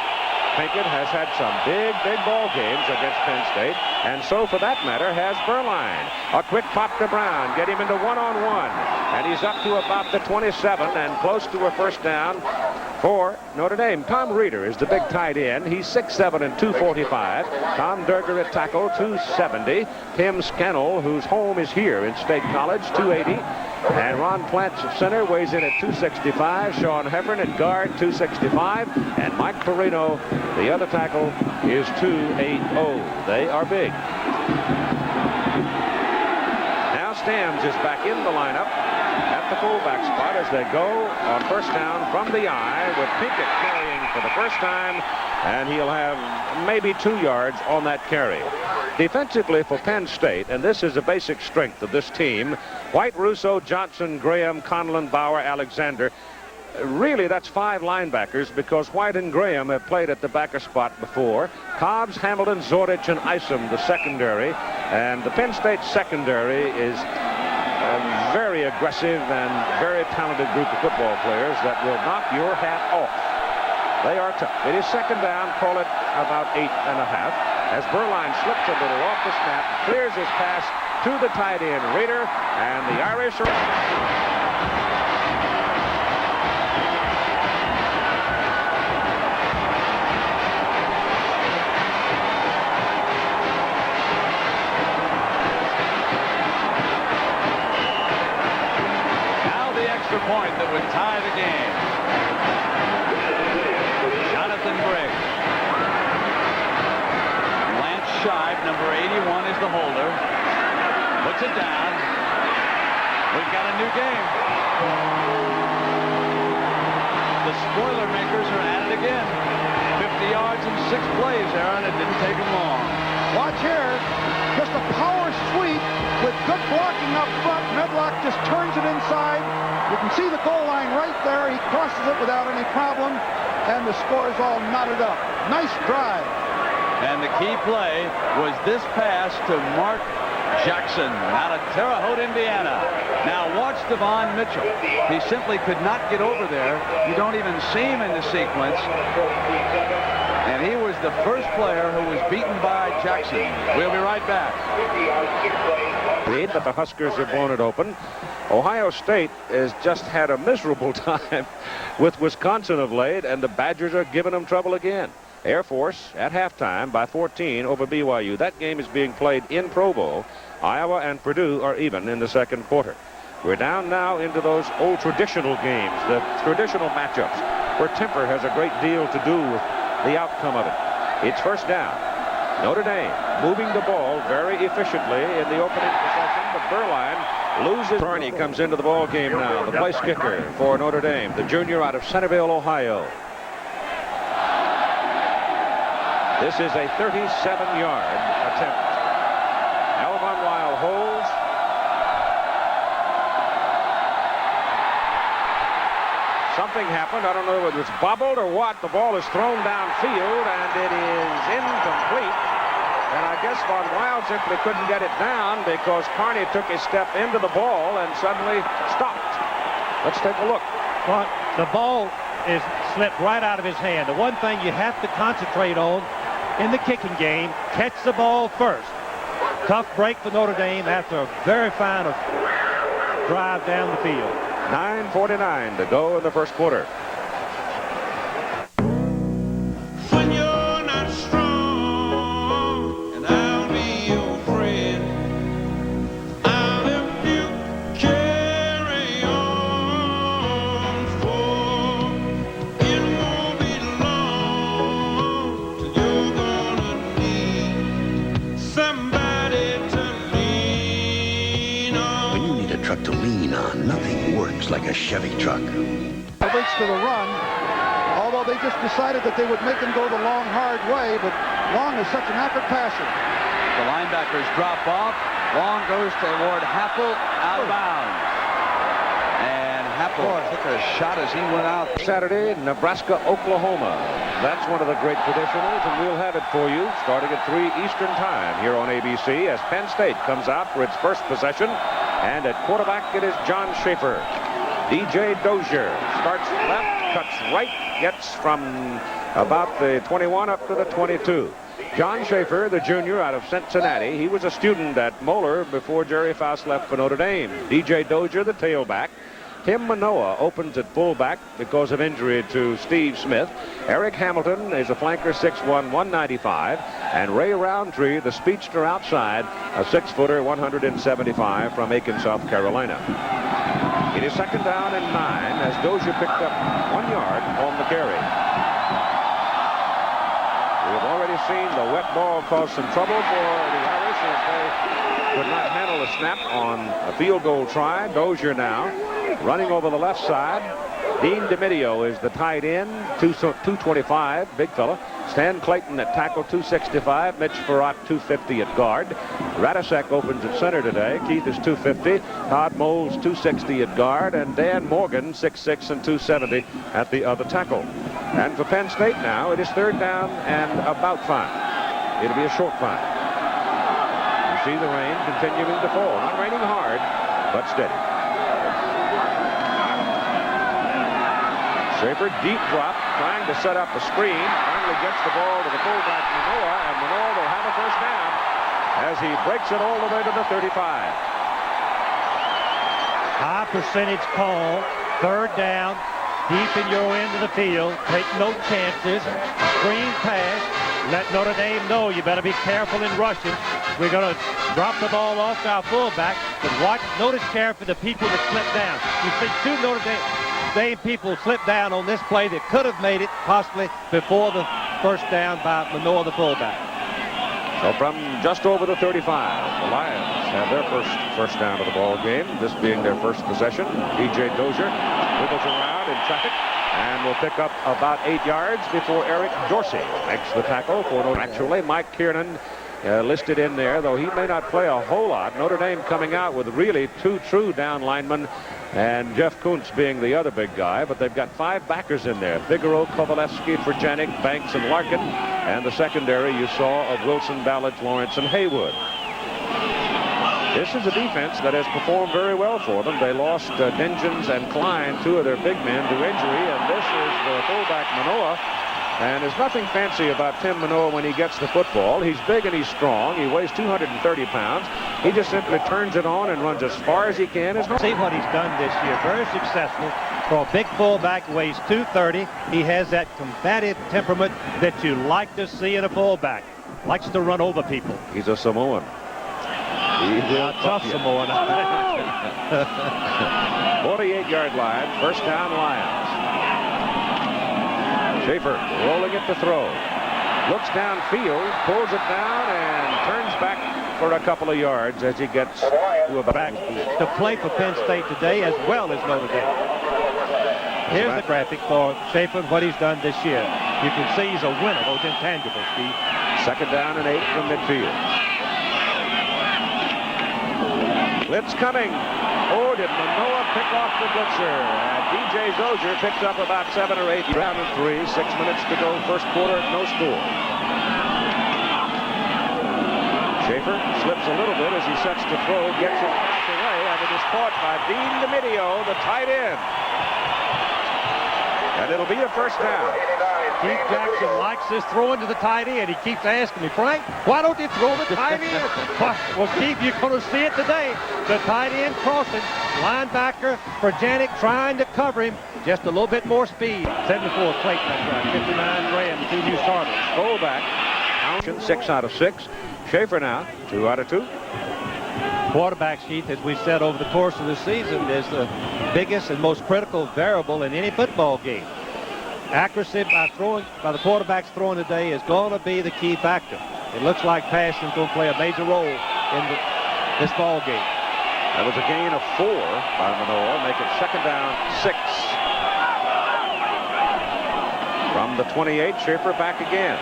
Pinkett has had some big ball games against Penn State, and so, for that matter, has Berline. A quick pop to Brown, get him into one-on-one, and he's up to about the 27 and close to a first down for Notre Dame. Tom Reeder is the big tight end. He's 6'7" and 245. Tom Durger at tackle, 270. Tim Scannell, whose home is here in State College, 280. And Ron Plantz at center weighs in at 265. Sean Heffern at guard, 265. And Mike Perino, the other tackle, is 280. They are big. Now Stamms is back in the lineup at the fullback spot as they go on first down from the eye with Pinkett carrying for the first time, and he'll have maybe 2 yards on that carry. Defensively for Penn State, and this is a basic strength of this team, White, Russo, Johnson, Graham, Conlon, Bauer, Alexander, Really, that's 5 linebackers because White and Graham have played at the backer spot before. Cobbs, Hamilton, Zordich, and Isom, the secondary. And the Penn State secondary is a very aggressive and very talented group of football players that will knock your hat off. They are tough. It is second down, call it about 8.5. As Burline slips a little off the snap, clears his pass to the tight end, Reeder, and the Irish are... point that would tie the game. Jonathan Briggs. Lance Shive, number 81, is the holder. Puts it down. We've got a new game. The spoiler makers are at it again. 50 yards in 6 plays, Aaron. It didn't take them long. Watch here. Just a power sweep with good blocking up front. Medlock just turns it inside. You can see the goal line right there. He crosses it without any problem, and the score is all knotted up. Nice drive. And the key play was this pass to Mark Jackson out of Terre Haute, Indiana. Now watch Devon Mitchell. He simply could not get over there. You don't even see him in the sequence. And he was the first player who was beaten by Jackson. We'll be right back. But the Huskers have blown it open. Ohio State has just had a miserable time with Wisconsin of late, and the Badgers are giving them trouble again. Air Force at halftime by 14 over BYU. That game is being played in Provo. Iowa and Purdue are even in the second quarter. We're down now into those old traditional games, the traditional matchups, where temper has a great deal to do with the outcome of it. It's first down. Notre Dame moving the ball very efficiently in the opening possession, but Burline loses. Carney comes into the ball game now, the place kicker for Notre Dame, the junior out of Centerville, Ohio. This is a 37-yard attempt. Elvon Weil holds. Something happened. I don't know whether it's bobbled or what. The ball is thrown downfield, and it is incomplete. And I guess Von Weil simply couldn't get it down because Carney took a step into the ball and suddenly stopped. Let's take a look. Well, the ball is slipped right out of his hand. The one thing you have to concentrate on in the kicking game, catch the ball first. Tough break for Notre Dame after a very fine drive down the field. 9:49 to go in the first quarter. When you're not strong, and I'll be your friend, I'll help you carry on, for it won't be long till you're gonna need somebody to lean on. When you need a truck to lean on, nothing works like a Chevy truck. Leads to the run, although they just decided that they would make him go the Long hard way, but Long is such an accurate passer. The linebackers drop off. Long goes toward Happel, out of bounds. And Happel took a shot as he went out. Saturday, Nebraska, Oklahoma. That's one of the great traditionals, and we'll have it for you starting at 3 Eastern Time here on ABC as Penn State comes out for its first possession. And at quarterback, it is John Schaefer. DJ Dozier starts left, cuts right, gets from about the 21 up to the 22. John Schaefer, the junior out of Cincinnati. He was a student at Moeller before Jerry Faust left for Notre Dame. DJ Dozier, the tailback. Tim Manoa opens at fullback because of injury to Steve Smith. Eric Hamilton is a flanker, 6'1", 195. And Ray Roundtree, the speedster outside, a 6-footer, 175 from Aiken, South Carolina. It is second down and 9 as Dozier picked up 1 yard on the carry. We have already seen the wet ball cause some trouble for the Irish as they could not handle a snap on a field goal try. Dozier now running over the left side. Dean DeMidio is the tight end, 225, big fella. Stan Clayton at tackle, 265. Mitch Farrat, 250 at guard. Radisek opens at center today. Keith is 250. Todd Moles, 260 at guard. And Dan Morgan, 6'6" and 270 at the other tackle. And for Penn State now, it is third down and about 5. It'll be a short 5. You see the rain continuing to fall. Not raining hard, but steady. Schaefer, deep drop, trying to set up a screen. Finally gets the ball to the fullback, Manoa, and Manoa will have a first down as he breaks it all the way to the 35. High percentage call, third down, deep in your end of the field. Take no chances. Screen pass. Let Notre Dame know you better be careful in rushing. We're going to drop the ball off to our fullback, but notice carefully the people that slip down. You see two Notre Dame people slip down on this play that could have made it possibly before the first down by Manoa, the fullback. So from just over the 35, the Lions have their first down of the ball game, this being their first possession. DJ Dozier wiggle around in traffic and will pick up about 8 yards before Eric Dorsey makes the tackle for Notre Dame. Actually, Mike Kiernan listed in there, though he may not play a whole lot. Notre Dame coming out with really 2 true down linemen, and Jeff Kuntz being the other big guy, but they've got 5 backers in there. Figaro, Kovalevsky, Frjanik, Banks, and Larkin, and the secondary you saw of Wilson, Ballage, Lawrence, and Haywood. This is a defense that has performed very well for them. They lost Dingens and Klein, 2 of their big men, to injury, and this is the fullback Manoa. And there's nothing fancy about Tim Manoa when he gets the football. He's big and he's strong. He weighs 230 pounds. He just simply turns it on and runs as far as he can. See what he's done this year. Very successful. For a big fullback who weighs 230, he has that combative temperament that you like to see in a fullback. Likes to run over people. He's a Samoan. He's a tough Samoan. 48-yard line. First down, Lions. Schaefer rolling it to throw. Looks downfield, pulls it down, and turns back for a couple of yards as he gets to a back to play for Penn State today as well as Notre Dame. Here's the graphic for Schaefer, what he's done this year. You can see he's a winner, those intangibles, Steve. Second down and 8 from midfield. Blitz coming. Oh, did Manoa pick off the blitzer? DJ Dozier picks up about 7 or 8. Round and 3, 6 minutes to go. First quarter, no score. Schaefer slips a little bit as he sets to throw, gets it knocked away, and it is caught by Dean DiMidio, the tight end. And it'll be a first down. Keith Jackson likes this throw into the tight end. He keeps asking me, Frank, why don't you throw the tight end? Well, Keith, you're going to see it today. The tight end crossing. Linebacker, Frjanik trying to cover him. Just a little bit more speed. 74 Clayton, that's right. 59 Graham, 2 new starters. Fullback. 6 out of 6. Schaefer now, 2 out of 2. Quarterback, Keith, as we said over the course of the season, is the biggest and most critical variable in any football game. Accuracy by the quarterback's throwing today is going to be the key factor. It looks like passing is going to play a major role in this ball game. That was a gain of 4 by Manoa, make it second down 6. From the 28, Schaefer back again.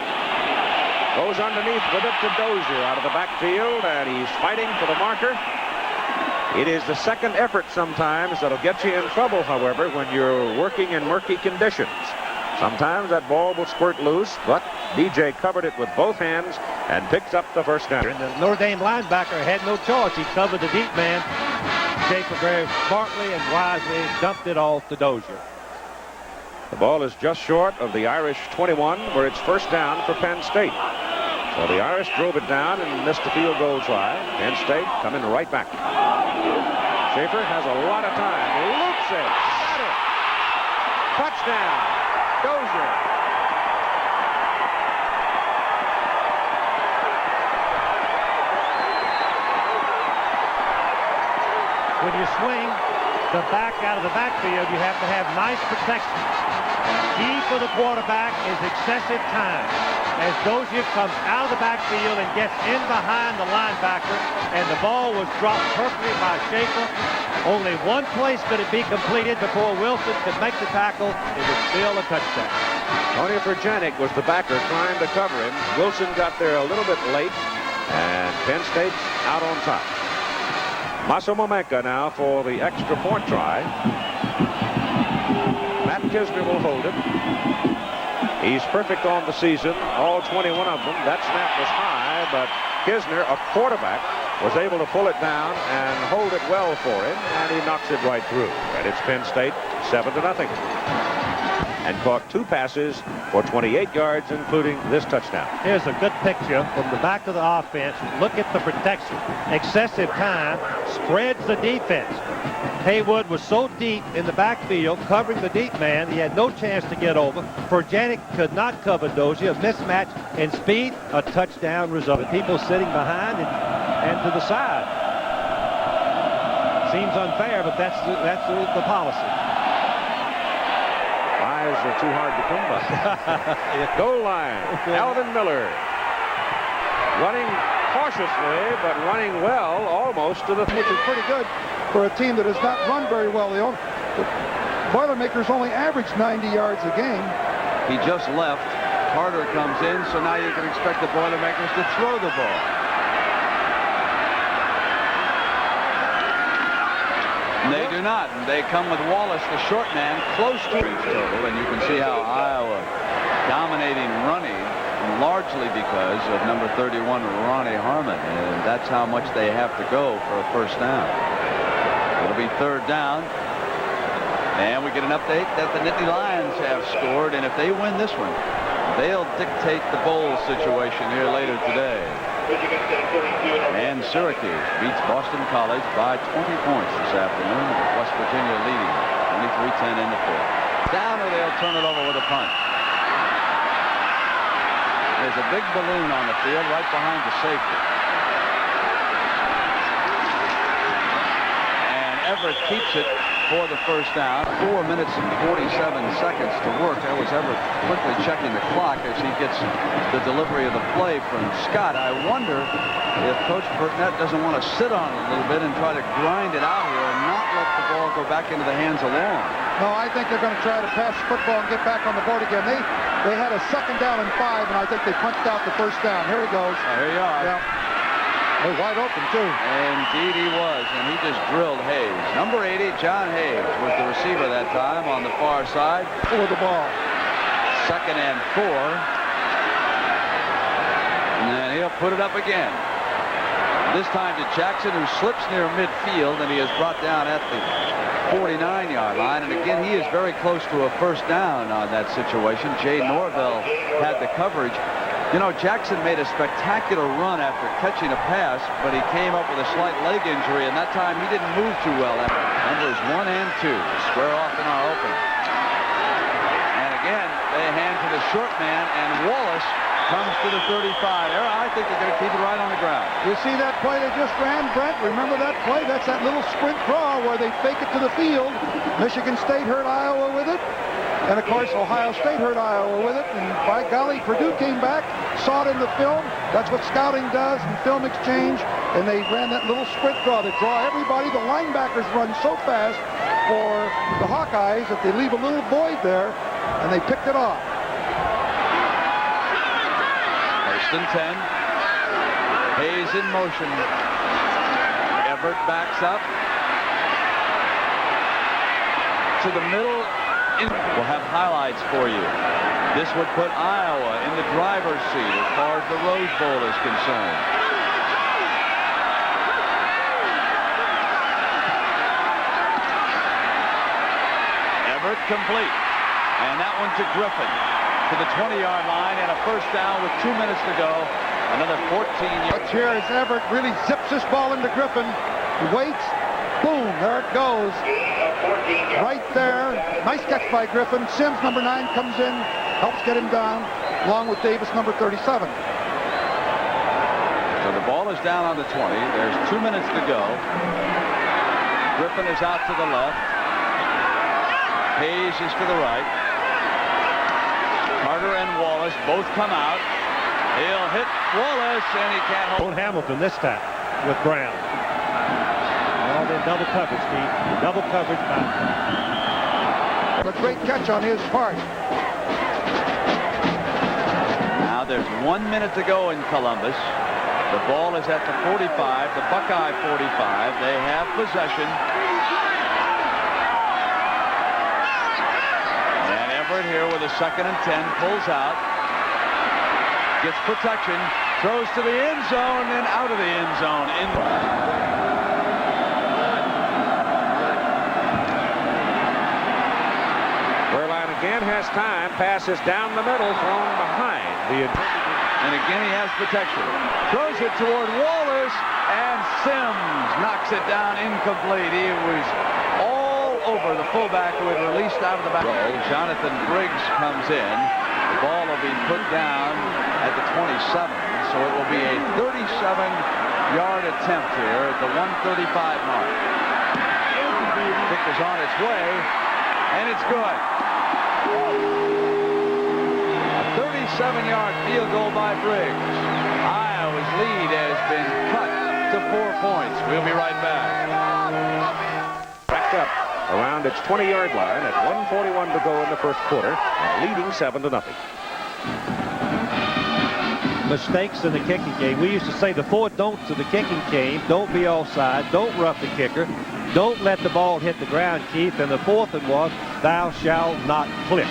Goes underneath with it to Dozier out of the backfield, and he's fighting for the marker. It is the second effort sometimes that'll get you in trouble, however, when you're working in murky conditions. Sometimes that ball will squirt loose, but DJ covered it with both hands and picks up the first down. And the Notre Dame linebacker had no choice. He covered the deep man. Schaefer very smartly and wisely dumped it off to Dozier. The ball is just short of the Irish 21, where it's first down for Penn State. So the Irish drove it down and missed the field goal try. Penn State coming right back. Schaefer has a lot of time. Loops it. Got it. Touchdown. Dozier. When you swing the back out of the backfield, you have to have nice protection. Key for the quarterback is excessive time. as Dozier comes out of the backfield and gets in behind the linebacker, and the ball was dropped perfectly by Schaefer. Only one place could it be completed before Wilson could make the tackle. It was still a touchdown. Tony Furjanic was the backer trying to cover him. Wilson got there a little bit late, and Penn State's out on top. Maso Momenka now for the extra point try. Matt Kisner will hold it. He's perfect on the season, all 21 of them. That snap was high, but Kisner, a quarterback, was able to pull it down and hold it well for him, and he knocks it right through. And it's Penn State 7-0. And caught 2 passes for 28 yards, including this touchdown. Here's a good picture from the back of the offense. Look at the protection. Excessive time spreads the defense. Haywood was so deep in the backfield, covering the deep man, he had no chance to get over. Furjanic could not cover Dozier. A mismatch in speed, a touchdown result. People sitting behind and to the side. Seems unfair, but that's the policy. Eyes are too hard to come by. Goal line, Alvin Miller. Running cautiously, but running well, almost to the which is pretty good for a team that has not run very well. The Boilermakers only average 90 yards a game. He just left. Carter comes in, so now you can expect the Boilermakers to throw the ball. They do not. They come with Wallace, the short man, close to each total, and you can see how Iowa dominating running, largely because of number 31, Ronnie Harmon, and that's how much they have to go for a first down. It'll be 3rd down, and we get an update that the Nittany Lions have scored, and if they win this one, they'll dictate the bowl situation here later today. And Syracuse beats Boston College by 20 points this afternoon, with West Virginia leading 23-10 in the 4th. Down, or they'll turn it over with a punt. There's a big balloon on the field right behind the safety. And Everett keeps it for the first down. 4 minutes and 47 seconds to work. That was Everett quickly checking the clock as he gets the delivery of the play from Scott. I wonder if Coach Burnett doesn't want to sit on it a little bit and try to grind it out here and not let the ball go back into the hands of Long. No, I think they're going to try to pass the football and get back on the board again. They had a 2nd down and 5, and I think they punched out the first down. Here he goes. Here you are. Yeah. They're wide open, too. Indeed he was, and he just drilled Hayes. Number 80, John Hayes, was the receiver that time on the far side. Full of the ball. 2nd and 4. And then he'll put it up again. This time to Jackson, who slips near midfield, and he is brought down at the 49-yard line. And again, he is very close to a first down on that situation. Jay Norvell had the coverage. You know, Jackson made a spectacular run after catching a pass, but he came up with a slight leg injury, and that time he didn't move too well. Numbers 1 and 2 square off in our opener. And again, they hand to the short man, and Wallace comes to the 35. I think they're going to keep it right on the ground. You see that play they just ran, Brent? Remember that play? That's that little sprint draw where they fake it to the field. Michigan State hurt Iowa with it. And, of course, Ohio State hurt Iowa with it. And, by golly, Purdue came back, saw it in the film. That's what scouting does and film exchange. And they ran that little sprint draw. They draw everybody. The linebackers run so fast for the Hawkeyes that they leave a little void there, and they picked it off. 1st and 10. Hayes in motion. Everett backs up to the middle. We'll have highlights for you. This would put Iowa in the driver's seat as far as the Rose Bowl is concerned. Everett complete. And that one to Griffin to the 20-yard line, and a first down with 2 minutes to go. Another 14 yards. Watch here as Everett really zips this ball into Griffin. He waits. Boom, there it goes. Right there. Nice catch by Griffin. Sims, number 9, comes in, helps get him down, along with Davis, number 37. So the ball is down on the 20. There's 2 minutes to go. Griffin is out to the left. Hayes is to the right. Carter and Wallace both come out. He'll hit Wallace, and he can't hold. Hamilton this time with Brown. Oh, then double coverage, Steve. Double coverage back. A great catch on his part. Now there's 1 minute to go in Columbus. The ball is at the 45, the Buckeye 45. They have possession. And Everett here with a 2nd and 10, pulls out. Gets protection, throws to the end zone and out of the end zone. Verline again has time. Passes down the middle, thrown behind the. And again he has protection. Throws it toward Wallace, and Sims knocks it down incomplete. He was all over the fullback who had released out of the back. Jonathan Briggs comes in. The ball will be put down at the 27, so it will be a 37-yard attempt here at the 135 mark. Kick is on its way, and it's good. A 37-yard field goal by Briggs. Iowa's lead has been cut to 4 points. We'll be right back. Backed up around its 20-yard line at 1:41 to go in the first quarter, leading 7-0. Mistakes in the kicking game. We used to say the 4 don'ts of the kicking game: don't be offside, don't rough the kicker, don't let the ball hit the ground, Keith, and the 4th one was thou shalt not clip.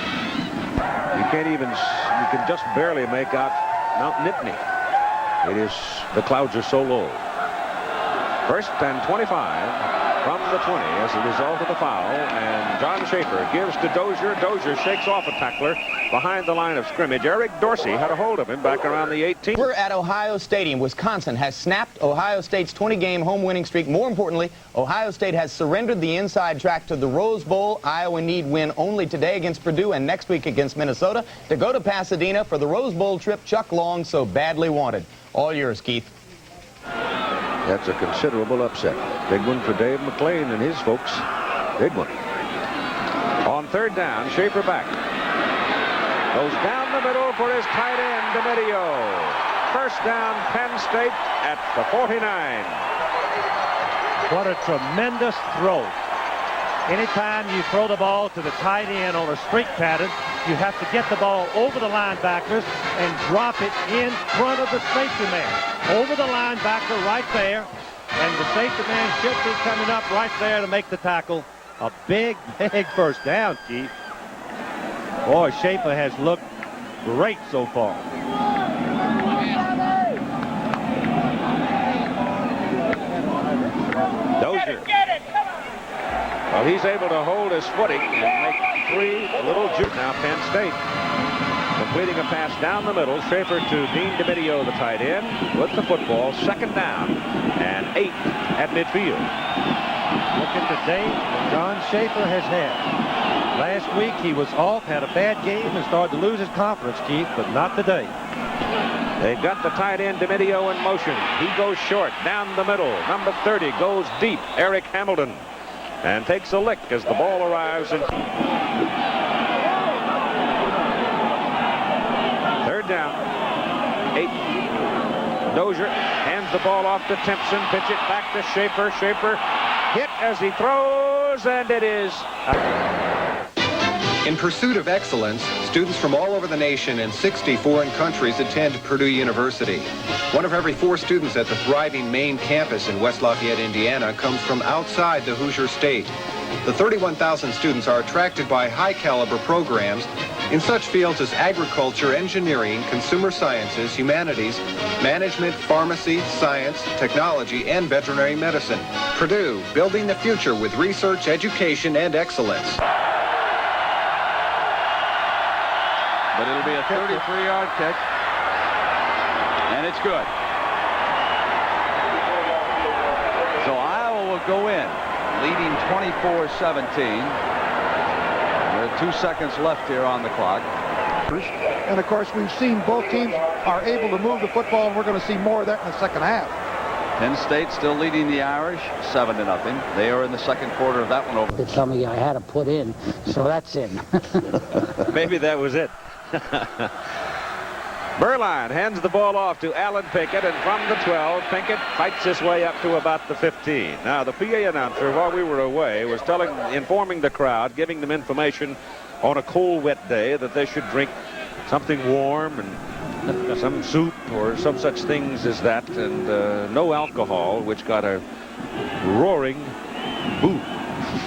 You can just barely make out Mount Nittany. The clouds are so low. 1st and 25 from the 20 as a result of the foul, and John Schaefer gives to Dozier. Dozier shakes off a tackler behind the line of scrimmage. Eric Dorsey had a hold of him back around the 18. We're at Ohio Stadium. Wisconsin has snapped Ohio State's 20-game home winning streak. More importantly, Ohio State has surrendered the inside track to the Rose Bowl. Iowa need win only today against Purdue and next week against Minnesota to go to Pasadena for the Rose Bowl trip Chuck Long so badly wanted. All yours, Keith. That's a considerable upset. Big one for Dave McClain and his folks. Big one. On 3rd down, Schaefer back. Goes down the middle for his tight end, DiMedio. 1st down, Penn State at the 49. What a tremendous throw. Anytime you throw the ball to the tight end on a streak pattern, you have to get the ball over the linebackers and drop it in front of the safety man. Over the linebacker right there, and the safety man should be coming up right there to make the tackle. A big, big first down, Keith. Boy, Schaefer has looked great so far. Dozier. Well, he's able to hold his footing and make 3 little juke. Now Penn State completing a pass down the middle. Schaefer to Dean DiMedio, the tight end, with the football. 2nd down and 8 at midfield. Look at the day that John Schaefer has had. Last week he was off, had a bad game, and started to lose his confidence, Keith, but not today. They've got the tight end DiMedio in motion. He goes short down the middle. Number 30 goes deep. Eric Hamilton. And takes a lick as the ball arrives in 3rd down. 8. Dozier hands the ball off to Timpson. Pitch it back to Schaefer. Schaefer hit as he throws, and it is. In pursuit of excellence, students from all over the nation and 60 foreign countries attend Purdue University. 1 of every 4 students at the thriving main campus in West Lafayette, Indiana, comes from outside the Hoosier State. The 31,000 students are attracted by high-caliber programs in such fields as agriculture, engineering, consumer sciences, humanities, management, pharmacy, science, technology, and veterinary medicine. Purdue, building the future with research, education, and excellence. But it'll be a 33-yard kick, and it's good. So Iowa will go in, leading 24-17. There are 2 seconds left here on the clock. And, of course, we've seen both teams are able to move the football, and we're going to see more of that in the second half. Penn State still leading the Irish 7-0. They are in the second quarter of that one over. They tell me I had to put in, so that's in. Maybe that was it. Berline hands the ball off to Alan Pinkett, and from the 12, Pinkett fights his way up to about the 15. Now, the PA announcer, while we were away, was informing the crowd, giving them information on a cold, wet day that they should drink something warm and some soup or some such things as that, and no alcohol, which got a roaring boo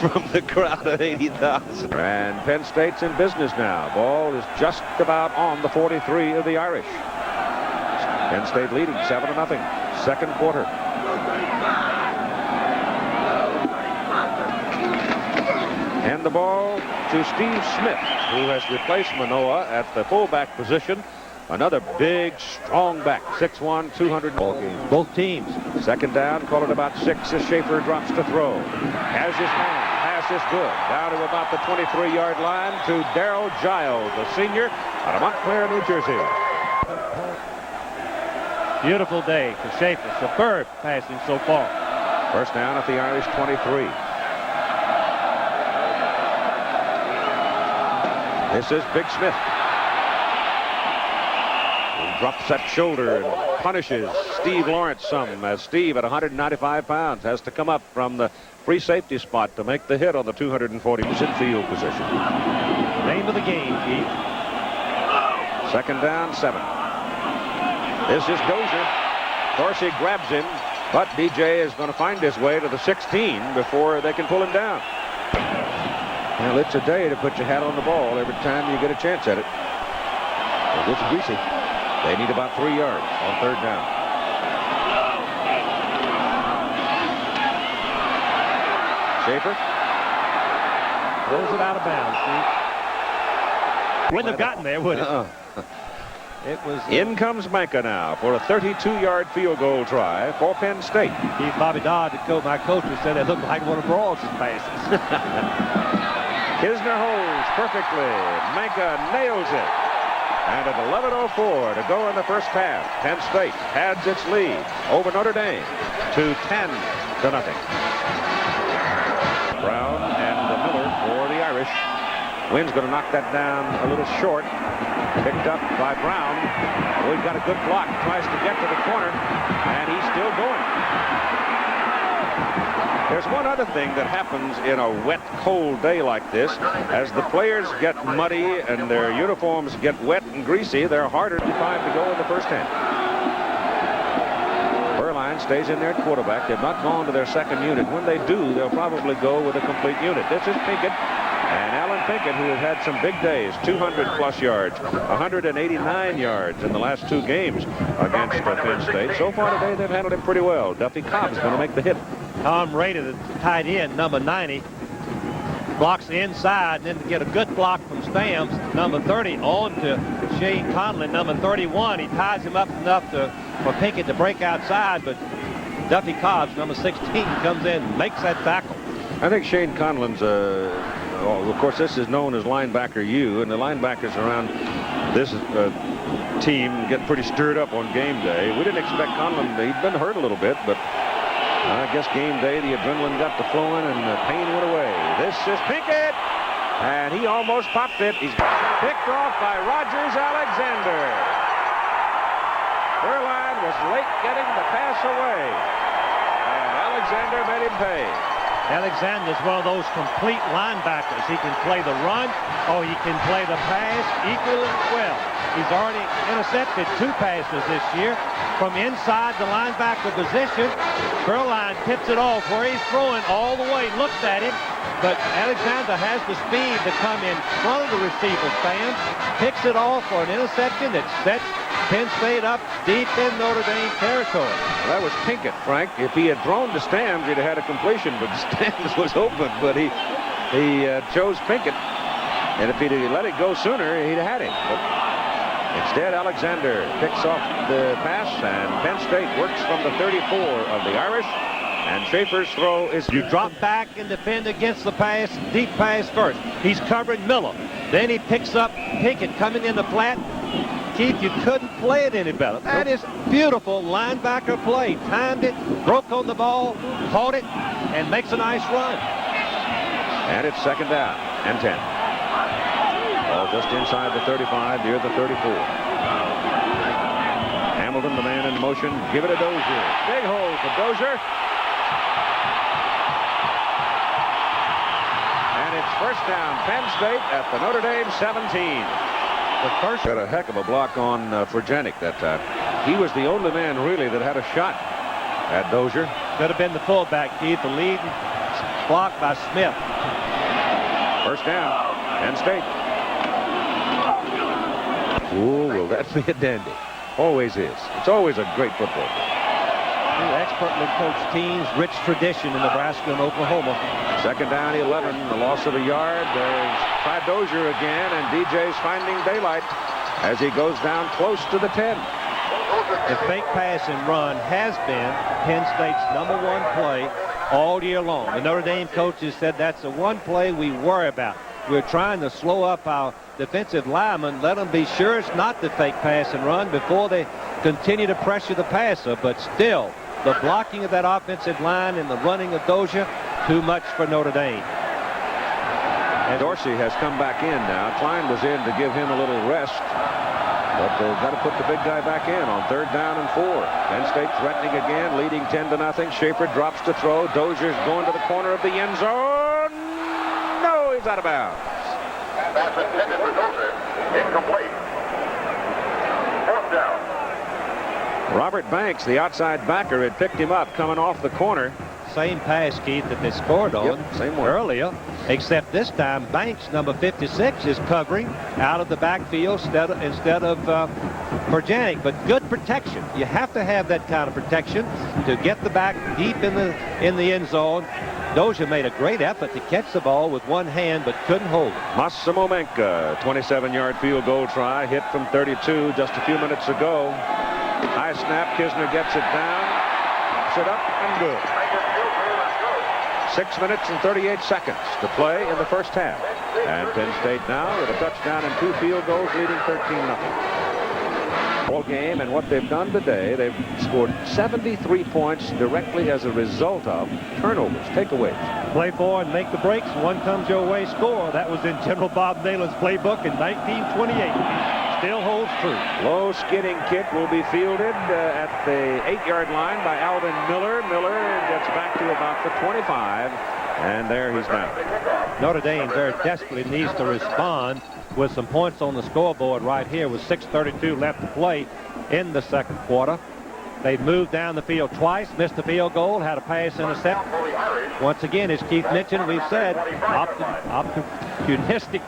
from the crowd of 80,000. And Penn State's in business now. Ball is just about on the 43 of the Irish. Penn State leading 7-0. Second quarter. And the ball to Steve Smith, who has replaced Manoa at the fullback position. Another big, strong back, 6'1", 200 ball game. Both teams. Second down, call it about 6 as Schaefer drops to throw. Has his man. Pass is good. Down to about the 23-yard line to Darrell Giles, the senior out of Montclair, New Jersey. Beautiful day for Schaefer. Superb passing so far. First down at the Irish 23. This is Big Smith. He drops that shoulder and punishes Steve Lawrence some, as Steve at 195 pounds has to come up from the free safety spot to make the hit on the 240 in field position. Name of the game, Keith. Second down, 7. This is Dozier. Dorsey grabs him, but DJ is going to find his way to the 16 before they can pull him down. Well, it's a day to put your hat on the ball every time you get a chance at it. Well, it's greasy. They need about 3 yards on third down. Schaefer throws it out of bounds. See? Wouldn't have gotten there, would it? It was. In comes Manka now for a 32-yard field goal try for Penn State. Keith Bobby Dodd, my coach, said it looked like one of Broyles' passes. Kisner holds perfectly. Manka nails it. And at 11:04 to go in the first half, Penn State adds its lead over Notre Dame to 10-0. Brown and Miller for the Irish. Wynn's going to knock that down a little short. Picked up by Brown. Oh, he's got a good block. Tries to get to the corner, and he's still going. There's one other thing that happens in a wet, cold day like this. As the players get muddy and their uniforms get wet and greasy, they're harder to find to go in the first half. Berline stays in there at quarterback. They've not gone to their second unit. When they do, they'll probably go with a complete unit. This is Pinkett. And Alan Pinkett, who has had some big days, 200-plus yards, 189 yards in the last 2 games against Penn State. So far today, they've handled him pretty well. Duffy Cobb's going to make the hit. Tom Rader, the tight end, number 90, blocks inside, and then to get a good block from Stamps, number 30, on to Shane Conlon, number 31. He ties him up enough for Pinkett to break outside, but Duffy Cobbs, number 16, comes in and makes that tackle. I think Shane Conlon's, of course, this is known as linebacker U, and the linebackers around this team get pretty stirred up on game day. We didn't expect Conlon. He'd been hurt a little bit, but I guess game day, the adrenaline got to flowing and the pain went away. This is Pinkett, and he almost popped it. He's picked off by Rogers Alexander. Berline was late getting the pass away, and Alexander made him pay. Alexander's one of those complete linebackers. He can play the run, or he can play the pass equally well. He's already intercepted 2 passes this year from inside the linebacker position. Berline tips it off where he's throwing all the way, looks at him, but Alexander has the speed to come in front of the receiver stand, picks it off for an interception that sets Penn State up deep in Notre Dame territory. Well, that was Pinkett, Frank. If he had thrown to Stamps, he'd have had a completion, but Stamps was open, but he chose Pinkett. And if he'd let it go sooner, he'd have had him. But instead, Alexander picks off the pass, and Penn State works from the 34 of the Irish. And Schaefer's throw is... You drop back and defend against the pass, deep pass first. He's covering Miller. Then he picks up Pinkett coming in the flat. Keith, you couldn't play it any better. That is beautiful linebacker play. Timed it, broke on the ball, caught it, and makes a nice run. And it's second down and 10. Ball just inside the 35, near the 34. Hamilton, the man in motion. Give it to Dozier. Big hole for Dozier. And it's first down, Penn State at the Notre Dame 17. The first got a heck of a block on Furjanic that time. He was the only man really that had a shot at Dozier. Could have been the fullback, Keith. The lead block by Smith. First down, Penn State. Ooh, will that be a dandy? Always is. It's always a great football game. Two expertly coached teams, rich tradition in Nebraska and Oklahoma. Second down, 11, the loss of a yard. There's Ty Dozier again, and DJ's finding daylight as he goes down close to the 10. The fake pass and run has been Penn State's #1 play all year long. The Notre Dame coaches said that's the one play we worry about. We're trying to slow up our defensive linemen, let them be sure it's not the fake pass and run before they continue to pressure the passer. But still, the blocking of that offensive line and the running of Dozier, too much for Notre Dame. And Dorsey has come back in now. Klein was in to give him a little rest. But they've got to put the big guy back in on 3rd down and 4. Penn State threatening again, leading 10-0. Schaefer drops to throw. Dozier's going to the corner of the end zone. No, he's out of bounds. That's intended for Dozier. Incomplete. 4th down. Robert Banks, the outside backer, had picked him up coming off the corner. Same pass, Keith, that they scored on earlier, except this time Banks, number 56, is covering out of the backfield instead of Furjanic. But good protection. You have to have that kind of protection to get the back deep in the end zone. Dozier made a great effort to catch the ball with one hand, but couldn't hold it. Massimo Menka, 27-yard field goal try, hit from 32 just a few minutes ago. High snap, Kisner gets it down, puts it up, and good. 6 minutes and 38 seconds to play in the first half. And Penn State now with a touchdown and 2 field goals, leading 13-0. All game, and what they've done today, they've scored 73 points directly as a result of turnovers, takeaways. Play for and make the breaks. One comes your way, score. That was in General Bob Naylor's playbook in 1928. Still holds true. Low skidding kick will be fielded at the 8-yard line by Alvin Miller. Miller gets back to about the 25, and there he's down. Notre Dame very desperately needs to respond with some points on the scoreboard right here with 6:32 left to play in the second quarter. They've moved down the field twice, missed the field goal, had a pass intercept. Once again, as Keith mentioned, we've said, opportunistic,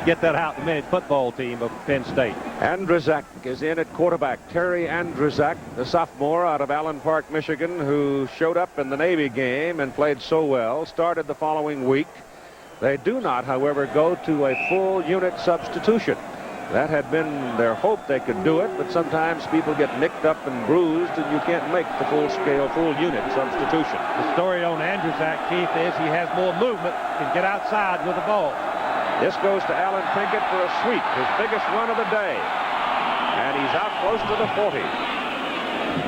get that out in a minute, football team of Penn State. Andrzak is in at quarterback. Terry Andrzak, the sophomore out of Allen Park, Michigan, who showed up in the Navy game and played so well, started the following week. They do not, however, go to a full unit substitution. That had been their hope they could do it, but sometimes people get nicked up and bruised, and you can't make the full-scale, full-unit substitution. The story on Andrzak, Keith, is he has more movement, can get outside with the ball. This goes to Alan Pinkett for a sweep, his biggest run of the day. And he's out close to the 40.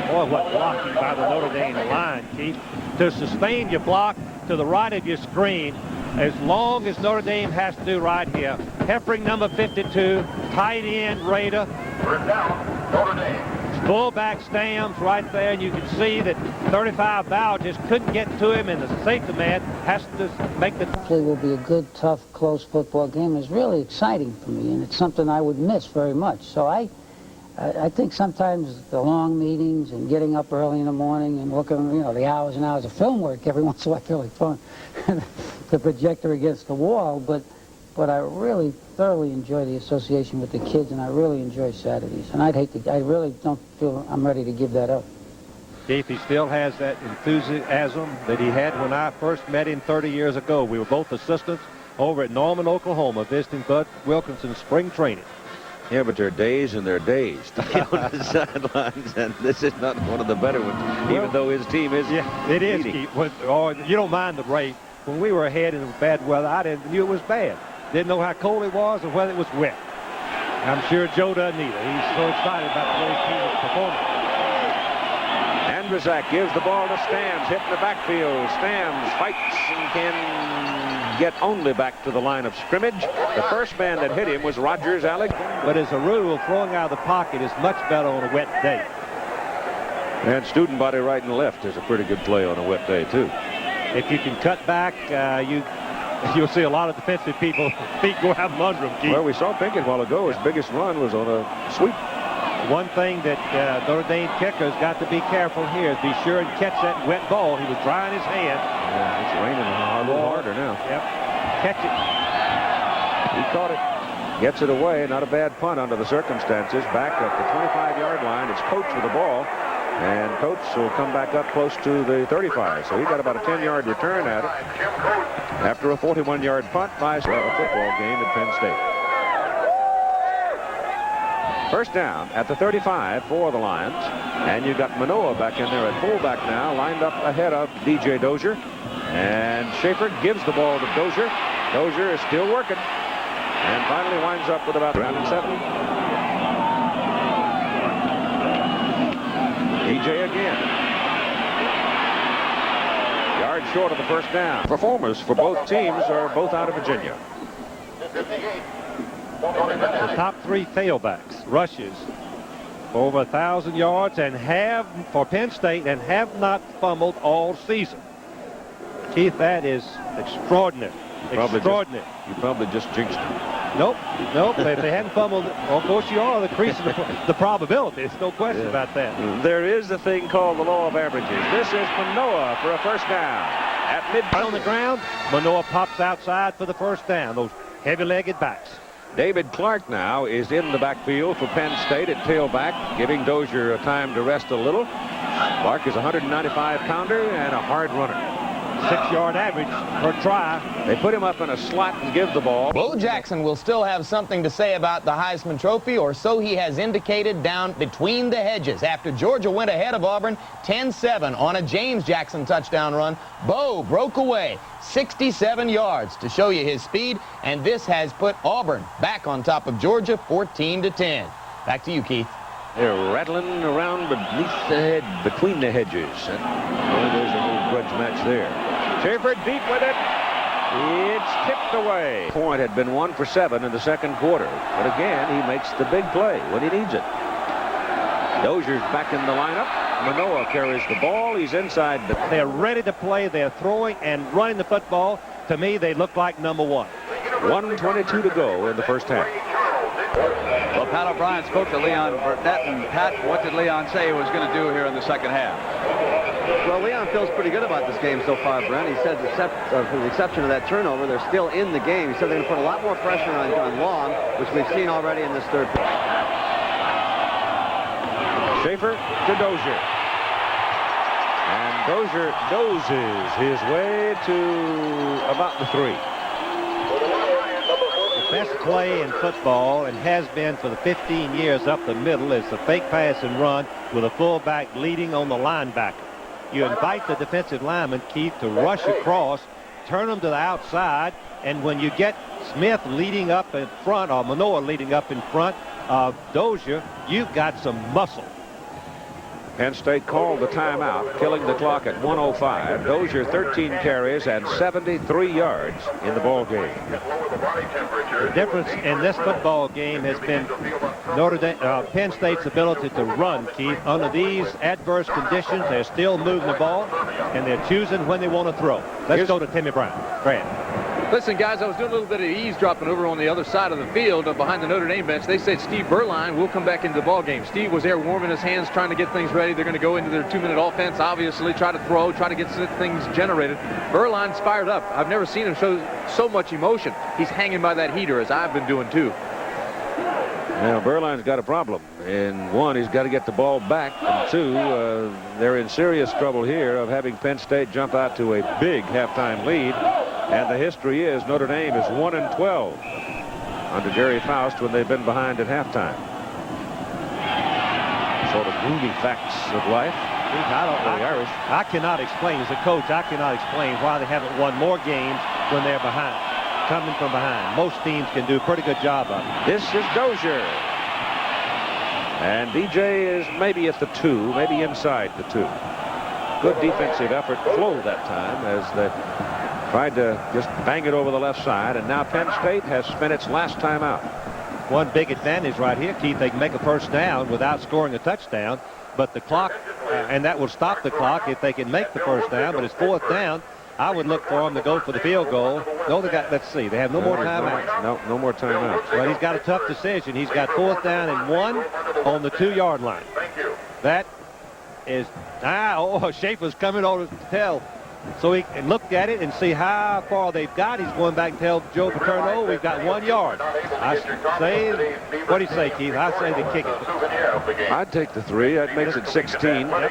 Boy, what blocking by the Notre Dame line, Keith. To sustain your block to the right of your screen, as long as Notre Dame has to do right here. Heffring, number 52, tight end Raider. Notre Dame. Fullback Stams right there, and you can see that 35 Bow just couldn't get to him, and the safety man has to make the... It will be a good, tough, close football game. It's really exciting for me, and it's something I would miss very much. So I think sometimes the long meetings and getting up early in the morning and looking, the hours and hours of film work every once in a while, I feel like throwing the projector against the wall, but I really thoroughly enjoy the association with the kids, and I really enjoy Saturdays. And I really don't feel I'm ready to give that up. Keith, he still has that enthusiasm that he had when I first met him 30 years ago. We were both assistants over at Norman, Oklahoma, visiting Bud Wilkinson's spring training. Yeah, but there are days and there are days to be on the sidelines, and this is not one of the better ones, even though his team is. Yeah, it is, Keith. You don't mind the rain. When we were ahead in the bad weather, I knew it was bad. Didn't know how cold it was or whether it was wet. I'm sure Joe doesn't either. He's so excited about the way his team is performing. Andrzak gives the ball to Stams, hitting the backfield. Stams fights and can get only back to the line of scrimmage. The first man that hit him was Rogers Alexander. But as a rule, throwing out of the pocket is much better on a wet day. And student body right and left is a pretty good play on a wet day, too. If you can cut back, you'll see a lot of defensive people feet go out from under them, Keith. Well, we saw Pinkett a while ago. His biggest run was on a sweep. One thing that Notre Dame kicker's got to be careful here is be sure and catch that wet ball. He was drying his hand. Yeah, it's raining a little harder now. Yep. Catch it. He caught it. Gets it away. Not a bad punt under the circumstances. Back at the 25-yard line. It's Coates with the ball. And Coates will come back up close to the 35. So he got about a 10-yard return at it after a 41-yard punt by a football game at Penn State. First down at the 35 for the Lions. And you've got Manoa back in there at fullback now, lined up ahead of DJ Dozier. And Schaefer gives the ball to Dozier. Dozier is still working. And finally winds up with about around 7. DJ again. Yard short of the first down. Performers for both teams are both out of Virginia. The top 3 tailbacks rushes over 1,000 yards and have for Penn State and have not fumbled all season. Keith, that is extraordinary. Extraordinary. You probably just jinxed it. Nope. If they hadn't fumbled, well, of course you are decreasing the probability. There's no question about that. There is a thing called the law of averages. This is Manoa for a first down. At midpoint on the ground, Manoa pops outside for the first down. Those heavy-legged backs. David Clark now is in the backfield for Penn State at tailback, giving Dozier a time to rest a little. Clark is a 195-pounder and a hard runner. 6-yard average per try. They put him up in a slot and give the ball. Bo Jackson will still have something to say about the Heisman Trophy, or so he has indicated down between the hedges. After Georgia went ahead of Auburn 10-7 on a James Jackson touchdown run, Bo broke away 67 yards to show you his speed, and this has put Auburn back on top of Georgia 14-10. Back to you, Keith. They're rattling around between the hedges. And there's a little grudge match there. Schaefer deep with it. It's tipped away. Point had been 1 for 7 in the second quarter. But again, he makes the big play when he needs it. Dozier's back in the lineup. Manoa carries the ball. He's inside. They're ready to play. They're throwing and running the football. To me, they look like number 1. 1:22 to go in the first half. Well, Pat O'Brien spoke to Leon Burnett, and Pat, what did Leon say he was going to do here in the second half? Well, Leon feels pretty good about this game so far, Brent. He said, for the exception of that turnover, they're still in the game. He said they're going to put a lot more pressure on Long, which we've seen already in this third quarter. Schaefer to Dozier. And Dozier dozes his way to about the 3. Best play in football, and has been for the 15 years up the middle, is the fake pass and run with a fullback leading on the linebacker. You invite the defensive lineman, Keith, to rush across, turn them to the outside, and when you get Smith leading up in front, or Manoa leading up in front of Dozier, you've got some muscle. Penn State called the timeout, killing the clock at 1:05. Dozier 13 carries and 73 yards in the ball game. The difference in this football game has been Penn State's ability to run, Keith. Under these adverse conditions, they're still moving the ball, and they're choosing when they want to throw. Let's go to Timmy Brown. Brad. Listen, guys, I was doing a little bit of eavesdropping over on the other side of the field behind the Notre Dame bench. They said Steve Berline will come back into the ball game. Steve was there warming his hands, trying to get things ready. They're going to go into their 2-minute offense, obviously, try to throw, try to get things generated. Berline's fired up. I've never seen him show so much emotion. He's hanging by that heater, as I've been doing, too. Now, Berline's got a problem. And 1, he's got to get the ball back. And 2, they're in serious trouble here of having Penn State jump out to a big halftime lead. And the history is Notre Dame is 1-12 under Jerry Faust when they've been behind at halftime. Sort of gloomy facts of life. I cannot explain, as a coach, I cannot explain why they haven't won more games when they're behind, coming from behind. Most teams can do a pretty good job of it. This is Dozier. And DJ is maybe at the 2, maybe inside the 2. Good defensive effort flow that time as they tried to just bang it over the left side, and now Penn State has spent its last time out. One big advantage right here, Keith, they can make a first down without scoring a touchdown. but the clock, and that will stop the clock if they can make the first down, but it's 4th down. I would look for them to go for the field goal. No, they got, let's see, they have no more timeouts. No more timeouts. Well, he's got a tough decision. He's got 4th down and 1 on the 2-yard line. That is, Schaefer's coming over to tell. So he can look at it and see how far they've got. He's going back and tell Joe Paterno we've got 1 yard. I say, what do you say, Keith? I say they kick it. I'd take the 3. That makes it 16. But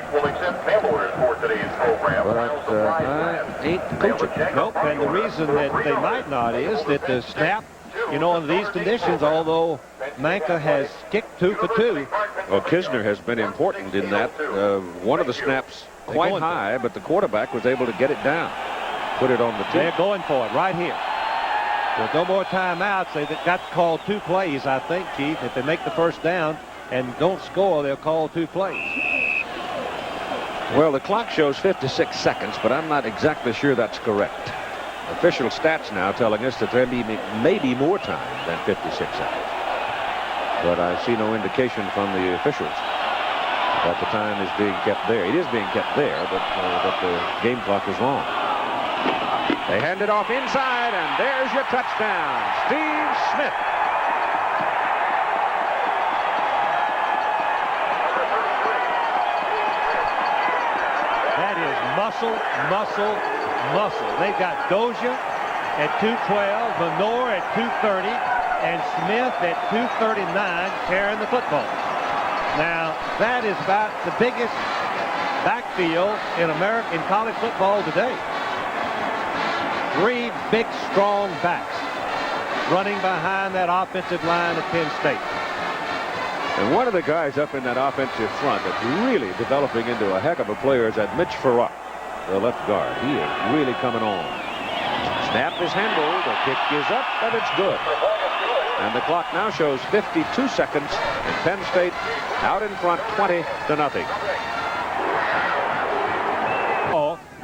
I ain't coaching. Nope, and the reason that they might not is that the snap, you know, in these conditions, although Manka has kicked 2 for 2. Well, Kisner has been important in that. One of the snaps quite high, but the quarterback was able to get it down, put it on the tee. They're going for it right here. There's no more timeouts. They've got to call 2 plays, I think, Keith. If they make the first down and don't score, they'll call 2 plays. Well, the clock shows 56 seconds, but I'm not exactly sure that's correct. Official stats now telling us that there may be more time than 56 seconds. But I see no indication from the officials that the time is being kept there. It is being kept there, but that the game clock is wrong. They hand it off inside, and there's your touchdown. Steve Smith. That is muscle, muscle, muscle. They've got Dozier at 212, Menor at 230, and Smith at 239 carrying the football. Now, that is about the biggest backfield in American college football today. 3 big, strong backs running behind that offensive line of Penn State. And one of the guys up in that offensive front that's really developing into a heck of a player is that Mitch Farrar, the left guard. He is really coming on. Snap is handled. The kick is up, and it's good. And the clock now shows 52 seconds, and Penn State out in front 20-0.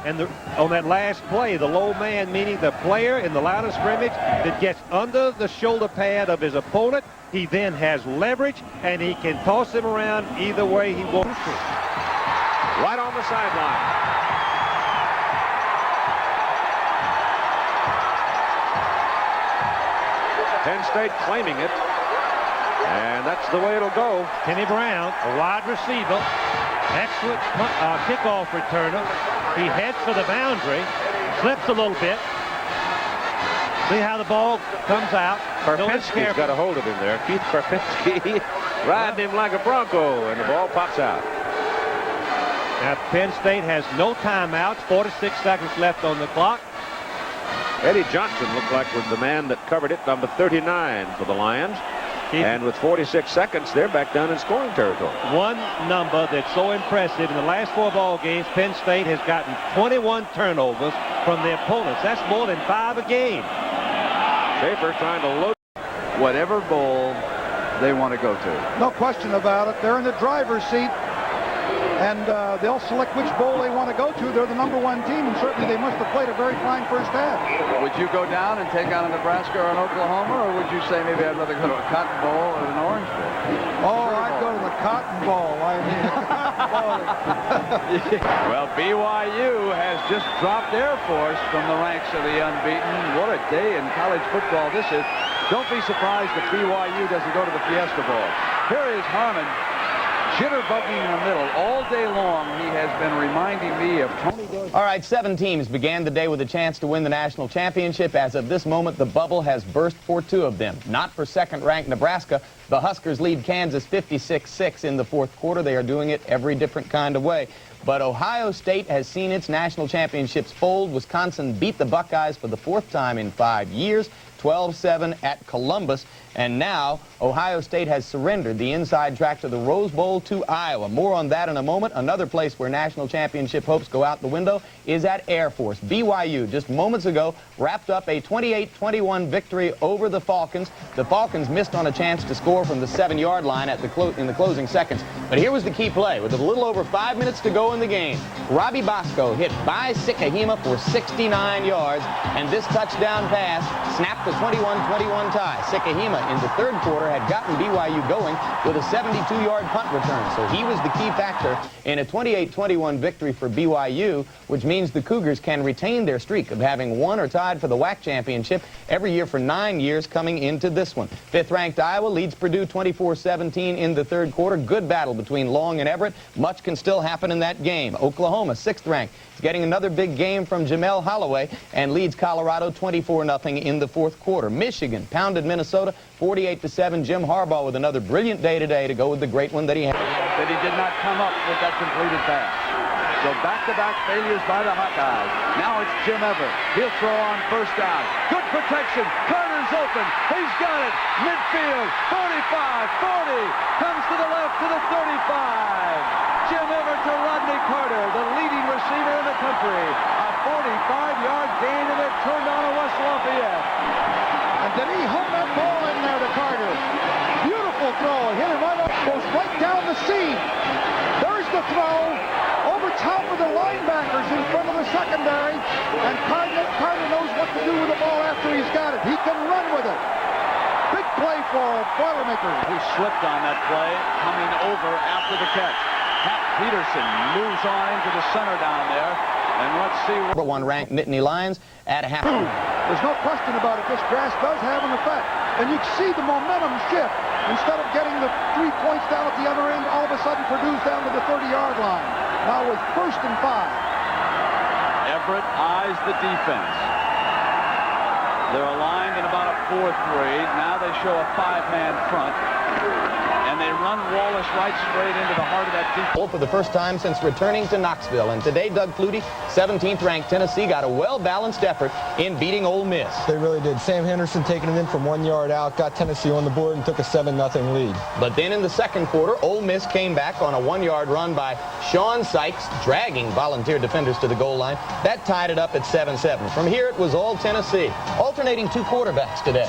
And on that last play, the low man, meaning the player in the line of scrimmage that gets under the shoulder pad of his opponent, he then has leverage, and he can toss him around either way he wants to. Right on the sideline. Penn State claiming it, and that's the way it'll go. Kenny Brown, a wide receiver, excellent kickoff returner. He heads for the boundary, slips a little bit. See how the ball comes out. Karpinski's got a hold of him there. Keith Karpinski riding him like a bronco, and the ball pops out. Now Penn State has no timeouts, 46 seconds left on the clock. Eddie Johnson looked like was the man that covered it, number 39 for the Lions. And with 46 seconds, they're back down in scoring territory. One number that's so impressive, in the last 4 ball games, Penn State has gotten 21 turnovers from their opponents. That's more than 5 a game. Schaefer trying to load whatever bowl they want to go to. No question about it. They're in the driver's seat, and they'll select which bowl they want to go to. They're the #1 team, and certainly they must have played a very fine first half. Would you go down and take on a Nebraska or an Oklahoma, or would you say maybe I'd rather go to a Cotton Bowl or an Orange Bowl? Oh, I'd go to the Cotton Bowl. I mean, the Cotton Bowl. Well, BYU has just dropped Air Force from the ranks of the unbeaten. What a day in college football this is. Don't be surprised if BYU doesn't go to the Fiesta Bowl. Here is Harmon, jitterbugging in the middle all day long. He has been reminding me of Tony Dozier. All right, 7 teams began the day with a chance to win the national championship. As of this moment, the bubble has burst for 2 of them. Not for second-ranked Nebraska. The Huskers lead Kansas 56-6 in the 4th quarter. They are doing it every different kind of way. But Ohio State has seen its national championships fold. Wisconsin beat the Buckeyes for the 4th time in 5 years. 12-7 at Columbus, and now Ohio State has surrendered the inside track to the Rose Bowl to Iowa. More on that in a moment. Another place where national championship hopes go out the window is at Air Force. BYU just moments ago wrapped up a 28-21 victory over the Falcons. The Falcons missed on a chance to score from the 7-yard line at in the closing seconds. But here was the key play. With a little over 5 minutes to go throw in the game. Robbie Bosco hit by Sikahema for 69 yards, and this touchdown pass snapped the 21-21 tie. Sikahema in the third quarter had gotten BYU going with a 72-yard punt return, so he was the key factor in a 28-21 victory for BYU, which means the Cougars can retain their streak of having won or tied for the WAC championship every year for 9 years coming into this one. Fifth-ranked Iowa leads Purdue 24-17 in the third quarter. Good battle between Long and Everett. Much can still happen in that game. Oklahoma, sixth-ranked, is getting another big game from Jamel Holloway and leads Colorado 24-0 in the fourth quarter. Michigan pounded Minnesota 48-7. Jim Harbaugh with another brilliant day today to go with the great one that he had. That he did not come up with that completed pass. So back-to-back failures by the Hawkeyes. Now it's Jim Everett. He'll throw on first down. Good protection. Carter's open. He's got it. Midfield. 45, 40. Comes to the left to the 35. Jim Everett to Rodney Carter, the leading receiver in the country. A 45-yard gain, and they're turned on to West Lafayette. And then he hung that ball in there to Carter. Beautiful throw. Hit it right up. Goes right down the seam. There's the throw. Over top of the linebackers in front of the secondary. And Carter knows what to do with the ball after he's got it. He can run with it. Big play for Boilermakers. He slipped on that play, coming over after the catch. Pat Peterson moves on into the center down there. And let's see. Number one ranked Nittany Lions at half. There's no question about it. This grass does have an effect. And you can see the momentum shift. Instead of getting the 3 points down at the other end, all of a sudden Purdue's down to the 30-yard line. Now with 1st and 5. Everett eyes the defense. They're aligned in about a 4-3. Now they show a 5-man front. And they run Wallace right straight into the heart of that defense. For the first time since returning to Knoxville. And today, Doug Flutie, 17th-ranked Tennessee, got a well-balanced effort in beating Ole Miss. They really did. Sam Henderson taking it in from 1 yard out, got Tennessee on the board and took a 7-0 lead. But then in the second quarter, Ole Miss came back on a 1-yard run by Sean Sykes, dragging volunteer defenders to the goal line. That tied it up at 7-7. From here, it was all Tennessee, alternating two quarterbacks today.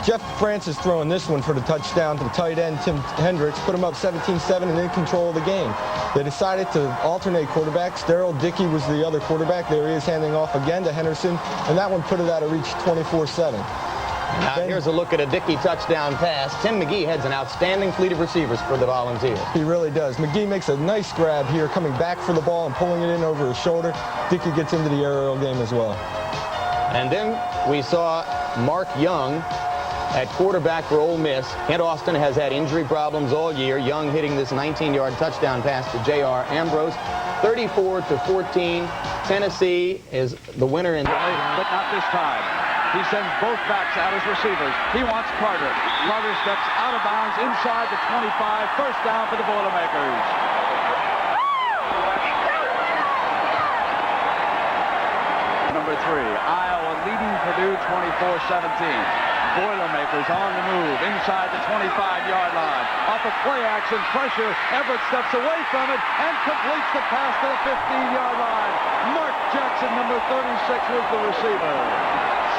Jeff Francis throwing this one for the touchdown to the tight end, Tim Hendricks, put him up 17-7 and in control of the game. They decided to alternate quarterbacks. Daryl Dickey was the other quarterback. There he is handing off again to Henderson, and that one put it out of reach 24-7. Now here's a look at a Dickey touchdown pass. Tim McGee heads an outstanding fleet of receivers for the Volunteers. He really does. McGee makes a nice grab here, coming back for the ball and pulling it in over his shoulder. Dickey gets into the aerial game as well. And then we saw Mark Young at quarterback for Ole Miss. Kent Austin has had injury problems all year. Young hitting this 19-yard touchdown pass to J.R. Ambrose. 34-14. Tennessee is the winner in. But not this time. He sends both backs out as receivers. He wants Carter. Carter steps out of bounds inside the 25. First down for the Boilermakers. Number 3, Iowa leading Purdue 24-17. Boilermakers on the move inside the 25-yard line. Off of play action, pressure. Everett steps away from it and completes the pass to the 15-yard line. Mark Jackson, number 36, was the receiver.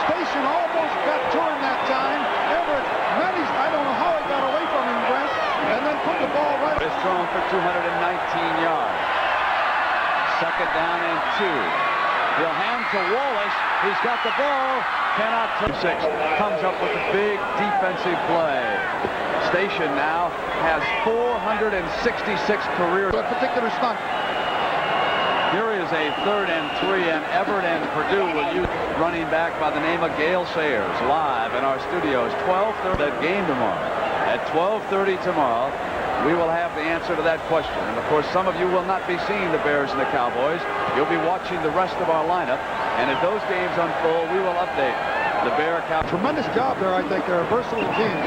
Station almost got turned that time. Everett managed, I don't know how he got away from him, Brent, and then put the ball right. It's thrown for 219 yards. Second down and 2. He'll hand to Wallace. He's got the ball. Cannot touch. Comes up with a big defensive play. Station now has 466 career. A particular stunt. Here is a 3rd and 3, and Everett and Purdue will use running back by the name of Gale Sayers live in our studios. 12:30 that game tomorrow. At 12:30 tomorrow, we will have the answer to that question. And, of course, some of you will not be seeing the Bears and the Cowboys. You'll be watching the rest of our lineup. And if those games unfold, we will update the Bear Cowboys. Tremendous job there, I think. They're a versatile team.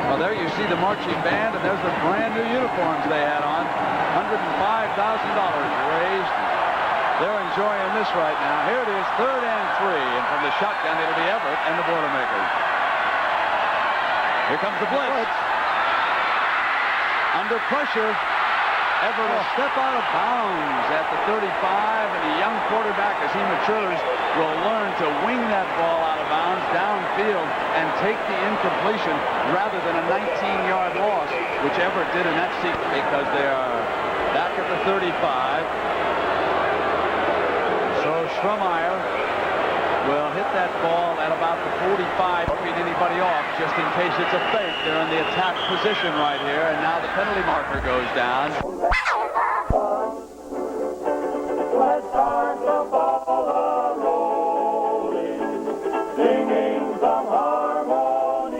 Well, there you see the marching band, and there's the brand new uniforms they had on. $105,000 raised. They're enjoying this right now. Here it is, 3rd and 3. And from the shotgun, it'll be Everett and the Boilermakers. Here comes the blitz. Under pressure, Everett will step out of bounds at the 35, and the young quarterback, as he matures, will learn to wing that ball out of bounds downfield and take the incompletion rather than a 19-yard loss, which Everett did in that sequence, because they are back at the 35. So Schrumeyer will hit that ball at about the 45, don't beat anybody off, just in case it's a fake. They're in the attack position right here, and now the penalty marker goes down. Let's start the ball a-rolling, singing some harmony.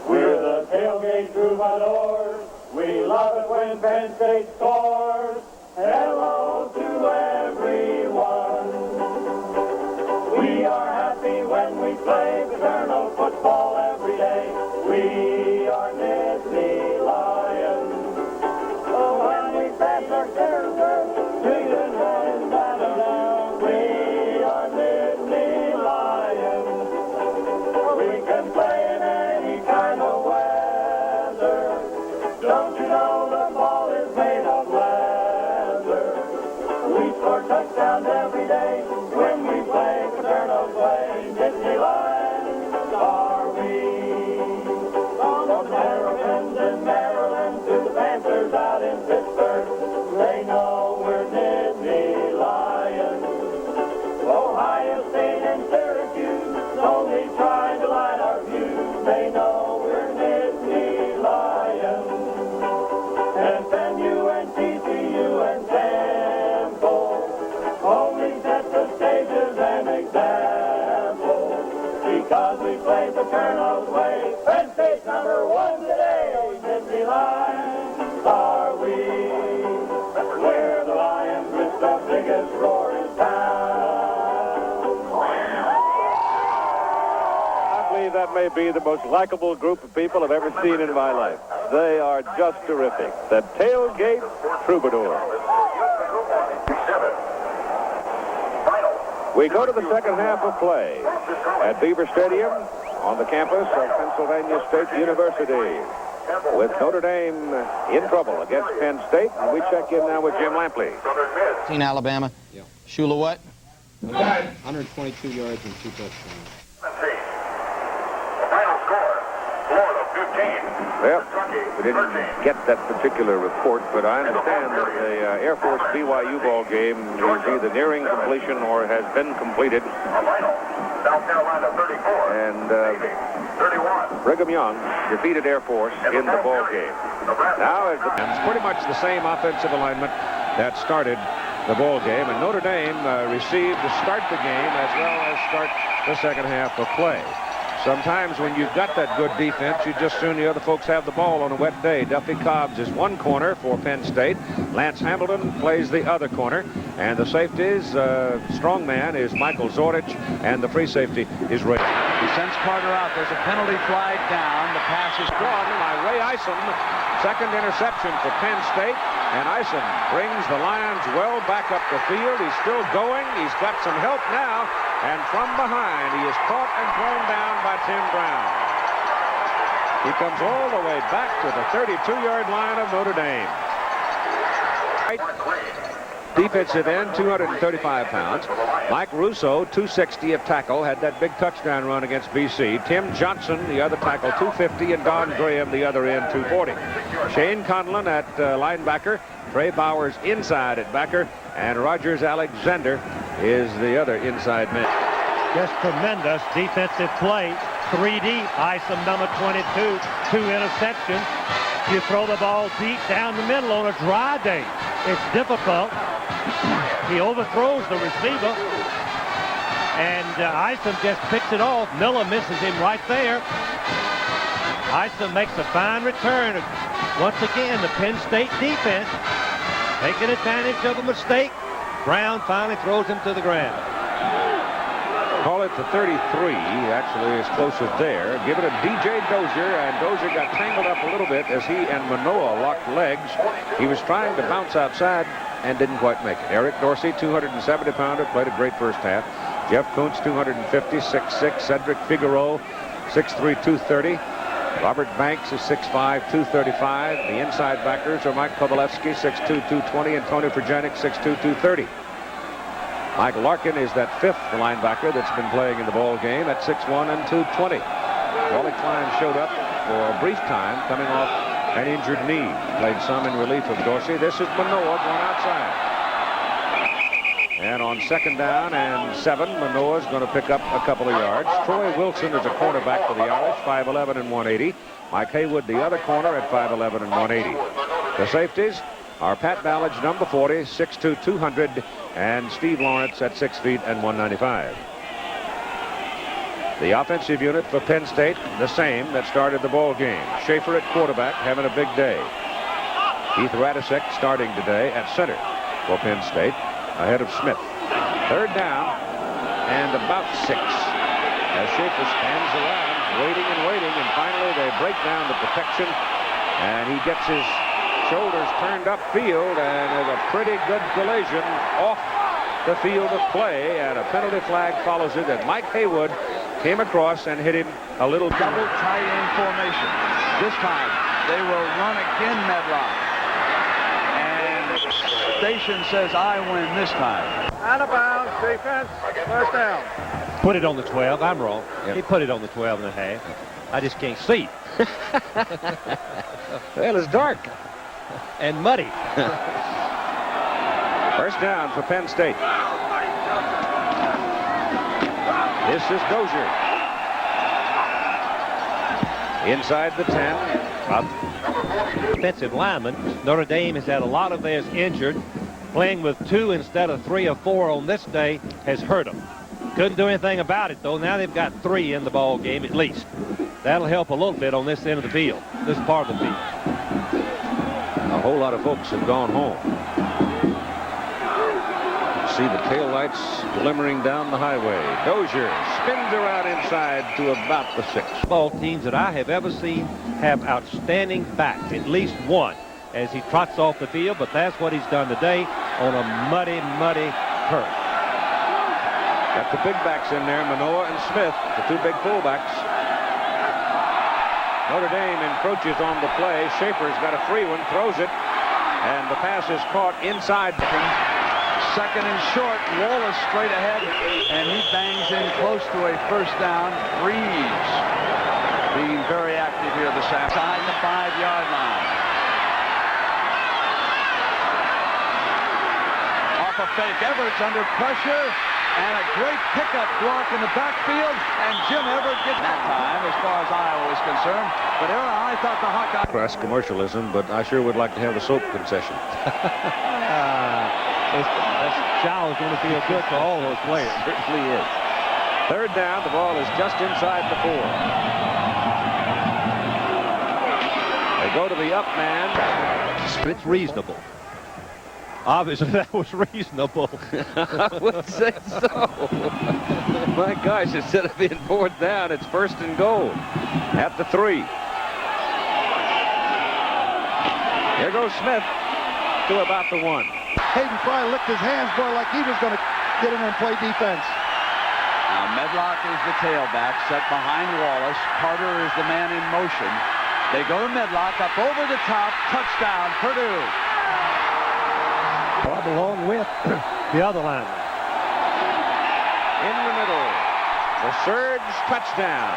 We're the tailgate troubadours. We love it when Penn State scores. Hello to everyone. We are happy when we play fraternal football every day. We are Nittany Lions. Oh, when we pass our character, sing it and down. We are Nittany Lions. We can play in any kind of weather. Don't you know the ball is made of leather? We score touchdowns every day when we play fraternal play. Nittany Lions are we. From the Terrapins in Maryland to the Panthers out in Pittsburgh, they know we're Nittany Lions. Ohio State and Syracuse only trying to light our view. They know we're Nittany Lions. And FAMU and TCU and Temple only set the stage as an example. Because we play fraternal way. Penn State's #1 today. Nittany Lions are we. We're the Lions with the biggest roar in town. I believe that may be the most likable group of people I've ever seen in my life. They are just terrific. The Tailgate Troubadour. We go to the second half of play at Beaver Stadium on the campus of Pennsylvania State University with Notre Dame in trouble against Penn State. And we check in now with Jim Lampley. Seen Alabama. Yeah. Shula what? 122 yards and 2 touchdowns. Final score, Florida 15. Well, we didn't get that particular report, but I understand that the Air Force BYU ball game is either nearing completion or has been completed. South Carolina 34. And 31. Brigham Young defeated Air Force in the ball game. Now is it's pretty much the same offensive alignment that started the ball game, and Notre Dame received to start the game as well as start the second half of play. Sometimes when you've got that good defense, you just assume the other folks have the ball on a wet day. Duffy Cobbs is one corner for Penn State. Lance Hamilton plays the other corner. And the safeties, strong man is Michael Zordich, and the free safety is Ray. He sends Carter out. There's a penalty flag down. The pass is brought by Ray Isom. Second interception for Penn State. And Isom brings the Lions well back up the field. He's still going. He's got some help now. And from behind, he is caught and thrown down by Tim Brown. He comes all the way back to the 32-yard line of Notre Dame. Right. Defensive end, 235 pounds. Mike Russo, 260 at tackle, had that big touchdown run against BC. Tim Johnson, the other tackle, 250, and Don Graham, the other end, 240. Shane Conlon at linebacker. Trey Bowers inside at backer, and Rogers Alexander is the other inside man. Just tremendous defensive play. 3 deep. Isom number 22. 2 interceptions. You throw the ball deep down the middle on a dry day. It's difficult. He overthrows the receiver. And Isom just picks it off. Miller misses him right there. Isom makes a fine return. Once again, the Penn State defense taking advantage of a mistake. Brown finally throws him to the ground. Call it the 33, actually is closer there. Give it a DJ Dozier, and Dozier got tangled up a little bit as he and Manoa locked legs. He was trying to bounce outside and didn't quite make it. Eric Dorsey, 270-pounder, played a great first half. Jeff Kuntz, 250, 6'6". Cedric Figueroa, 6'3", 230. Robert Banks is 6'5", 235. The inside backers are Mike Kovalevsky, 6'2", 220, and Tony Perjanik, 6'2", 230. Mike Larkin is that fifth linebacker that's been playing in the ball game at 6'1" and 220. Wally Klein showed up for a brief time coming off an injured knee. Played some in relief of Dorsey. This is Manoa going outside. And on 2nd down and 7, Manoa's going to pick up a couple of yards. Troy Wilson is a cornerback for the Irish, 5'11" and 180. Mike Haywood, the other corner, at 5'11" and 180. The safeties are Pat Ballage, number 40, 6'2", 200, and Steve Lawrence at 6 feet and 195. The offensive unit for Penn State, the same that started the ball game. Schaefer at quarterback, having a big day. Keith Radisek starting today at center for Penn State, ahead of Smith. 3rd down and about 6. As Schaefer stands around, waiting and waiting, and finally they break down the protection, and he gets his shoulders turned upfield, and there's a pretty good collision off the field of play, and a penalty flag follows it, and Mike Haywood came across and hit him a little. Double tight end formation. This time they will run again, Medlock. And Station says, I win this time. Out of bounds, defense, 1st down. Put it on the 12. I'm wrong. He put it on the 12 and a half. I just can't see. Well, it's dark. And muddy. 1st down for Penn State. This is Dozier. Inside the 10. Defensive lineman. Notre Dame has had a lot of theirs injured. Playing with 2 instead of 3 or 4 on this day has hurt them. Couldn't do anything about it, though. Now they've got 3 in the ball game at least. That'll help a little bit on this end of the field, this part of the field. A whole lot of folks have gone home. See the taillights glimmering down the highway. Dozier spins around inside to about the 6. Ball teams that I have ever seen have outstanding backs, at least one, as he trots off the field, but that's what he's done today on a muddy, muddy turf. Got the big backs in there, Manoa and Smith, the 2 big fullbacks. Notre Dame encroaches on the play. Schaefer's got a free one, throws it, and the pass is caught inside. 2nd and short. Wallace straight ahead, and he bangs in close to a 1st down. Reeves being very active here this afternoon. Behind the 5-yard line. Off a fake. Everett's under pressure, and a great pickup block in the backfield, and Jim Everett gets that time as far as Iowa is concerned. But I thought the Hawkeyes. Press commercialism, but I sure would like to have the soap concession. That shower is going to feel good for all those players. It certainly is. 3rd down. The ball is just inside the 4. They go to the up man. It's reasonable. Obviously, that was reasonable. I would say so. My gosh, instead of being 4th down, it's 1st and goal at the 3. Here goes Smith to about the 1. Hayden Fry licked his hands, boy, like he was going to get in and play defense. Now Medlock is the tailback, set behind Wallace. Carter is the man in motion. They go to Medlock, up over the top, touchdown, Purdue. Bob along with the other line. In the middle, the surge touchdown.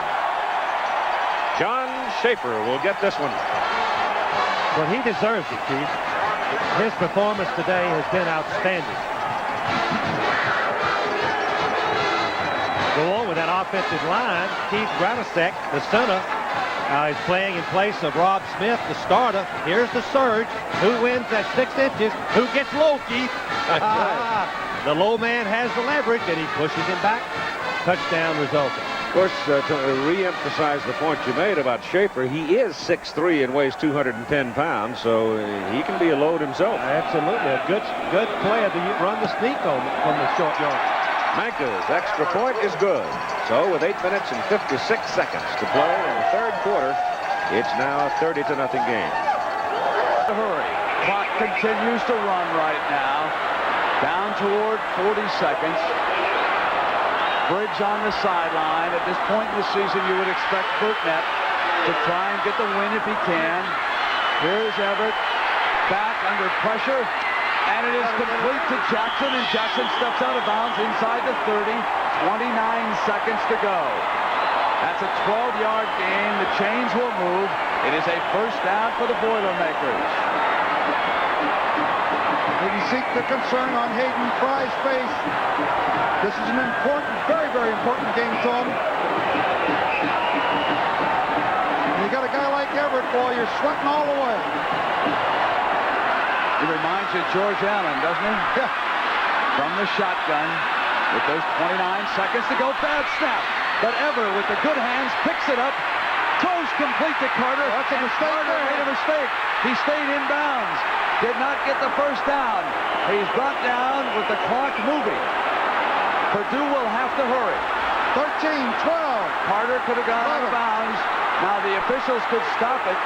John Schaefer will get this one. Well, he deserves it, Keith. His performance today has been outstanding. Go on with that offensive line. Keith Radisek, the center, is playing in place of Rob Smith, the starter. Here's the surge. Who wins at 6 inches? Who gets low, Keith? The low man has the leverage, and he pushes him back. Touchdown resulting. Of course, to re-emphasize the point you made about Schaefer, he is 6'3" and weighs 210 pounds, so he can be a load himself. Absolutely. A good player to run the sneak on from the short yard. Manka's extra point is good. So with 8 minutes and 56 seconds to play in the 3rd quarter, it's now a 30-0 game. Hurry. Clock continues to run right now. Down toward 40 seconds. Briggs on the sideline. At this point in the season, you would expect Burknett to try and get the win if he can. Here's Everett back under pressure, and it is complete to Jackson, and Jackson steps out of bounds inside the 30. 29 seconds to go. That's a 12-yard gain. The chains will move. It is a first down for the Boilermakers. You can see the concern on Hayden Fry's face. This is an important, very, very important game to him. You got a guy like Everett, boy, you're sweating all the way. He reminds you of George Allen, doesn't he? Yeah. From the shotgun with those 29 seconds to go. Bad snap. But Everett, with the good hands, picks it up, throws complete to Carter. That's a mistake. Carter made a mistake. He stayed in bounds. Did not get the first down. He's brought down with the clock moving. Purdue will have to hurry. 13-12. Carter could have gone out of bounds. Now the officials could stop it.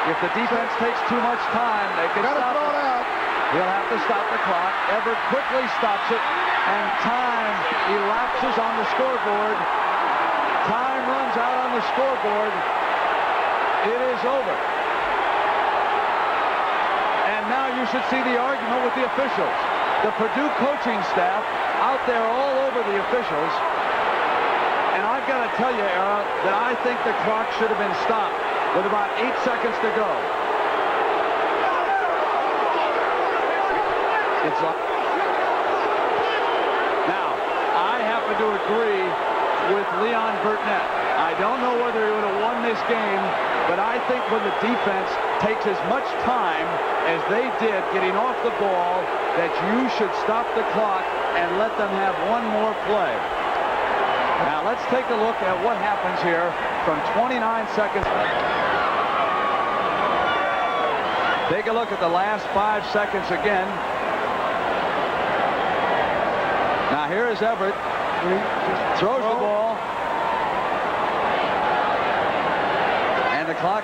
If the defense takes too much time, they can stop throw it out. He'll have to stop the clock. Everett quickly stops it, and time elapses on the scoreboard. Time runs out on the scoreboard. It is over. And now you should see the argument with the officials. The Purdue coaching staff out there all over the officials. And I've got to tell you, Ara, that I think the clock should have been stopped with about 8 seconds to go. It's up. Now, I happen to agree with Leon Burtnett. I don't know whether he would have won this game, but I think when the defense takes as much time as they did getting off the ball, that you should stop the clock and let them have one more play. Now, let's take a look at what happens here from 29 seconds. Take a look at the last 5 seconds again. Now, here is Everett. Throws the ball. And the clock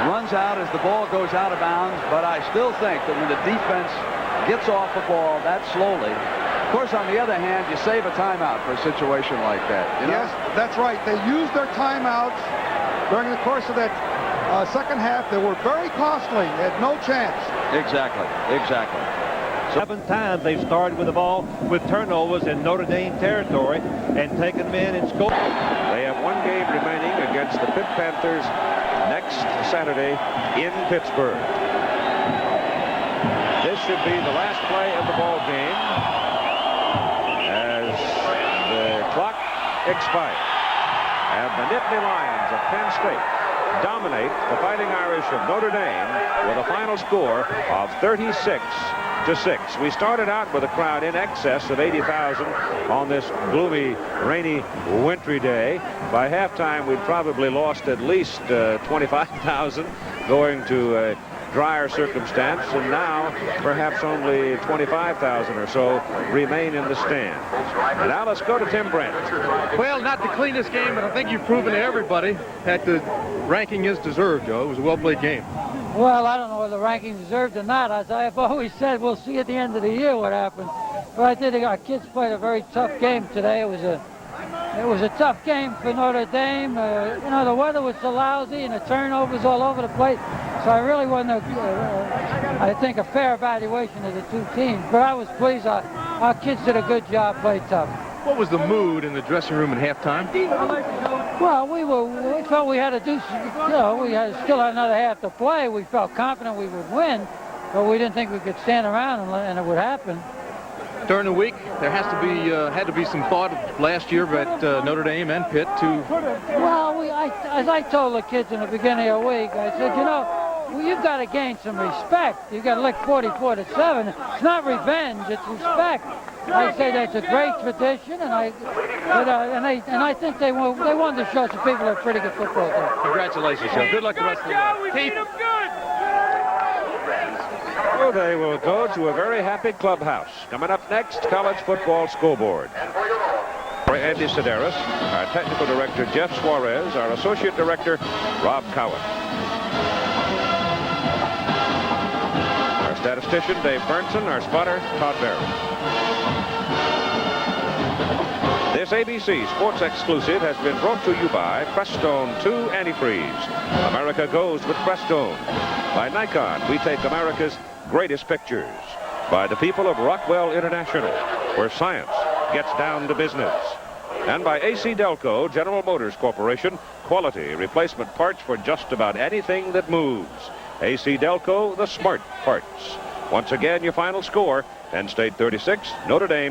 runs out as the ball goes out of bounds. But I still think that when the defense gets off the ball that slowly, of course, on the other hand, you save a timeout for a situation like that. You know? Yes, that's right. They used their timeouts during the course of that second half. They were very costly. They had no chance. Exactly. Exactly. 7 times they've started with the ball with turnovers in Notre Dame territory and taken them in and scored. They have one game remaining against the Pitt Panthers next Saturday in Pittsburgh. This should be the last play of the ball game as the clock expires. And the Nittany Lions of Penn State dominate the Fighting Irish of Notre Dame with a final score of 36-6. We started out with a crowd in excess of 80,000 on this gloomy, rainy, wintry day. By halftime, we'd probably lost at least 25,000 going to a drier circumstance, and now perhaps only 25,000 or so remain in the stands. And now let's go to Tim Brent. Well, not the cleanest game, but I think you've proven to everybody that the ranking is deserved, Joe. It was a well-played game. Well, I don't know whether the ranking deserved or not. As I've always said, we'll see at the end of the year what happens. But I think our kids played a very tough game today. It was a tough game for Notre Dame. You know, the weather was so lousy and the turnovers all over the place. So I really wasn't, I think, a fair evaluation of the two teams. But I was pleased. Our kids did a good job, played tough. What was the mood in the dressing room at halftime? Well, we felt we had to do, you know, still had another half to play. We felt confident we would win, but we didn't think we could stand around and it would happen. During the week, there had to be some thought last year at Notre Dame and Pitt to. Well, as I told the kids in the beginning of the week, I said, you know, you've got to gain some respect. You've got to lick 44-7. It's not revenge; it's respect. I say that's a great tradition, and I think they wanted to show some people a pretty good football team. Congratulations, Joe. Good luck the rest of the day. Well, they will go to a very happy clubhouse. Coming up next, college football scoreboard. For Andy Sedaris, our technical director, Jeff Suarez, our associate director, Rob Cowan. Our statistician, Dave Burnson, our spotter, Todd Barry. This ABC Sports Exclusive has been brought to you by Prestone 2 Antifreeze. America goes with Prestone. By Nikon, we take America's greatest pictures. By the people of Rockwell International, where science gets down to business. And by AC Delco, General Motors Corporation, quality replacement parts for just about anything that moves. AC Delco, the smart parts. Once again, your final score, Penn State 36, Notre Dame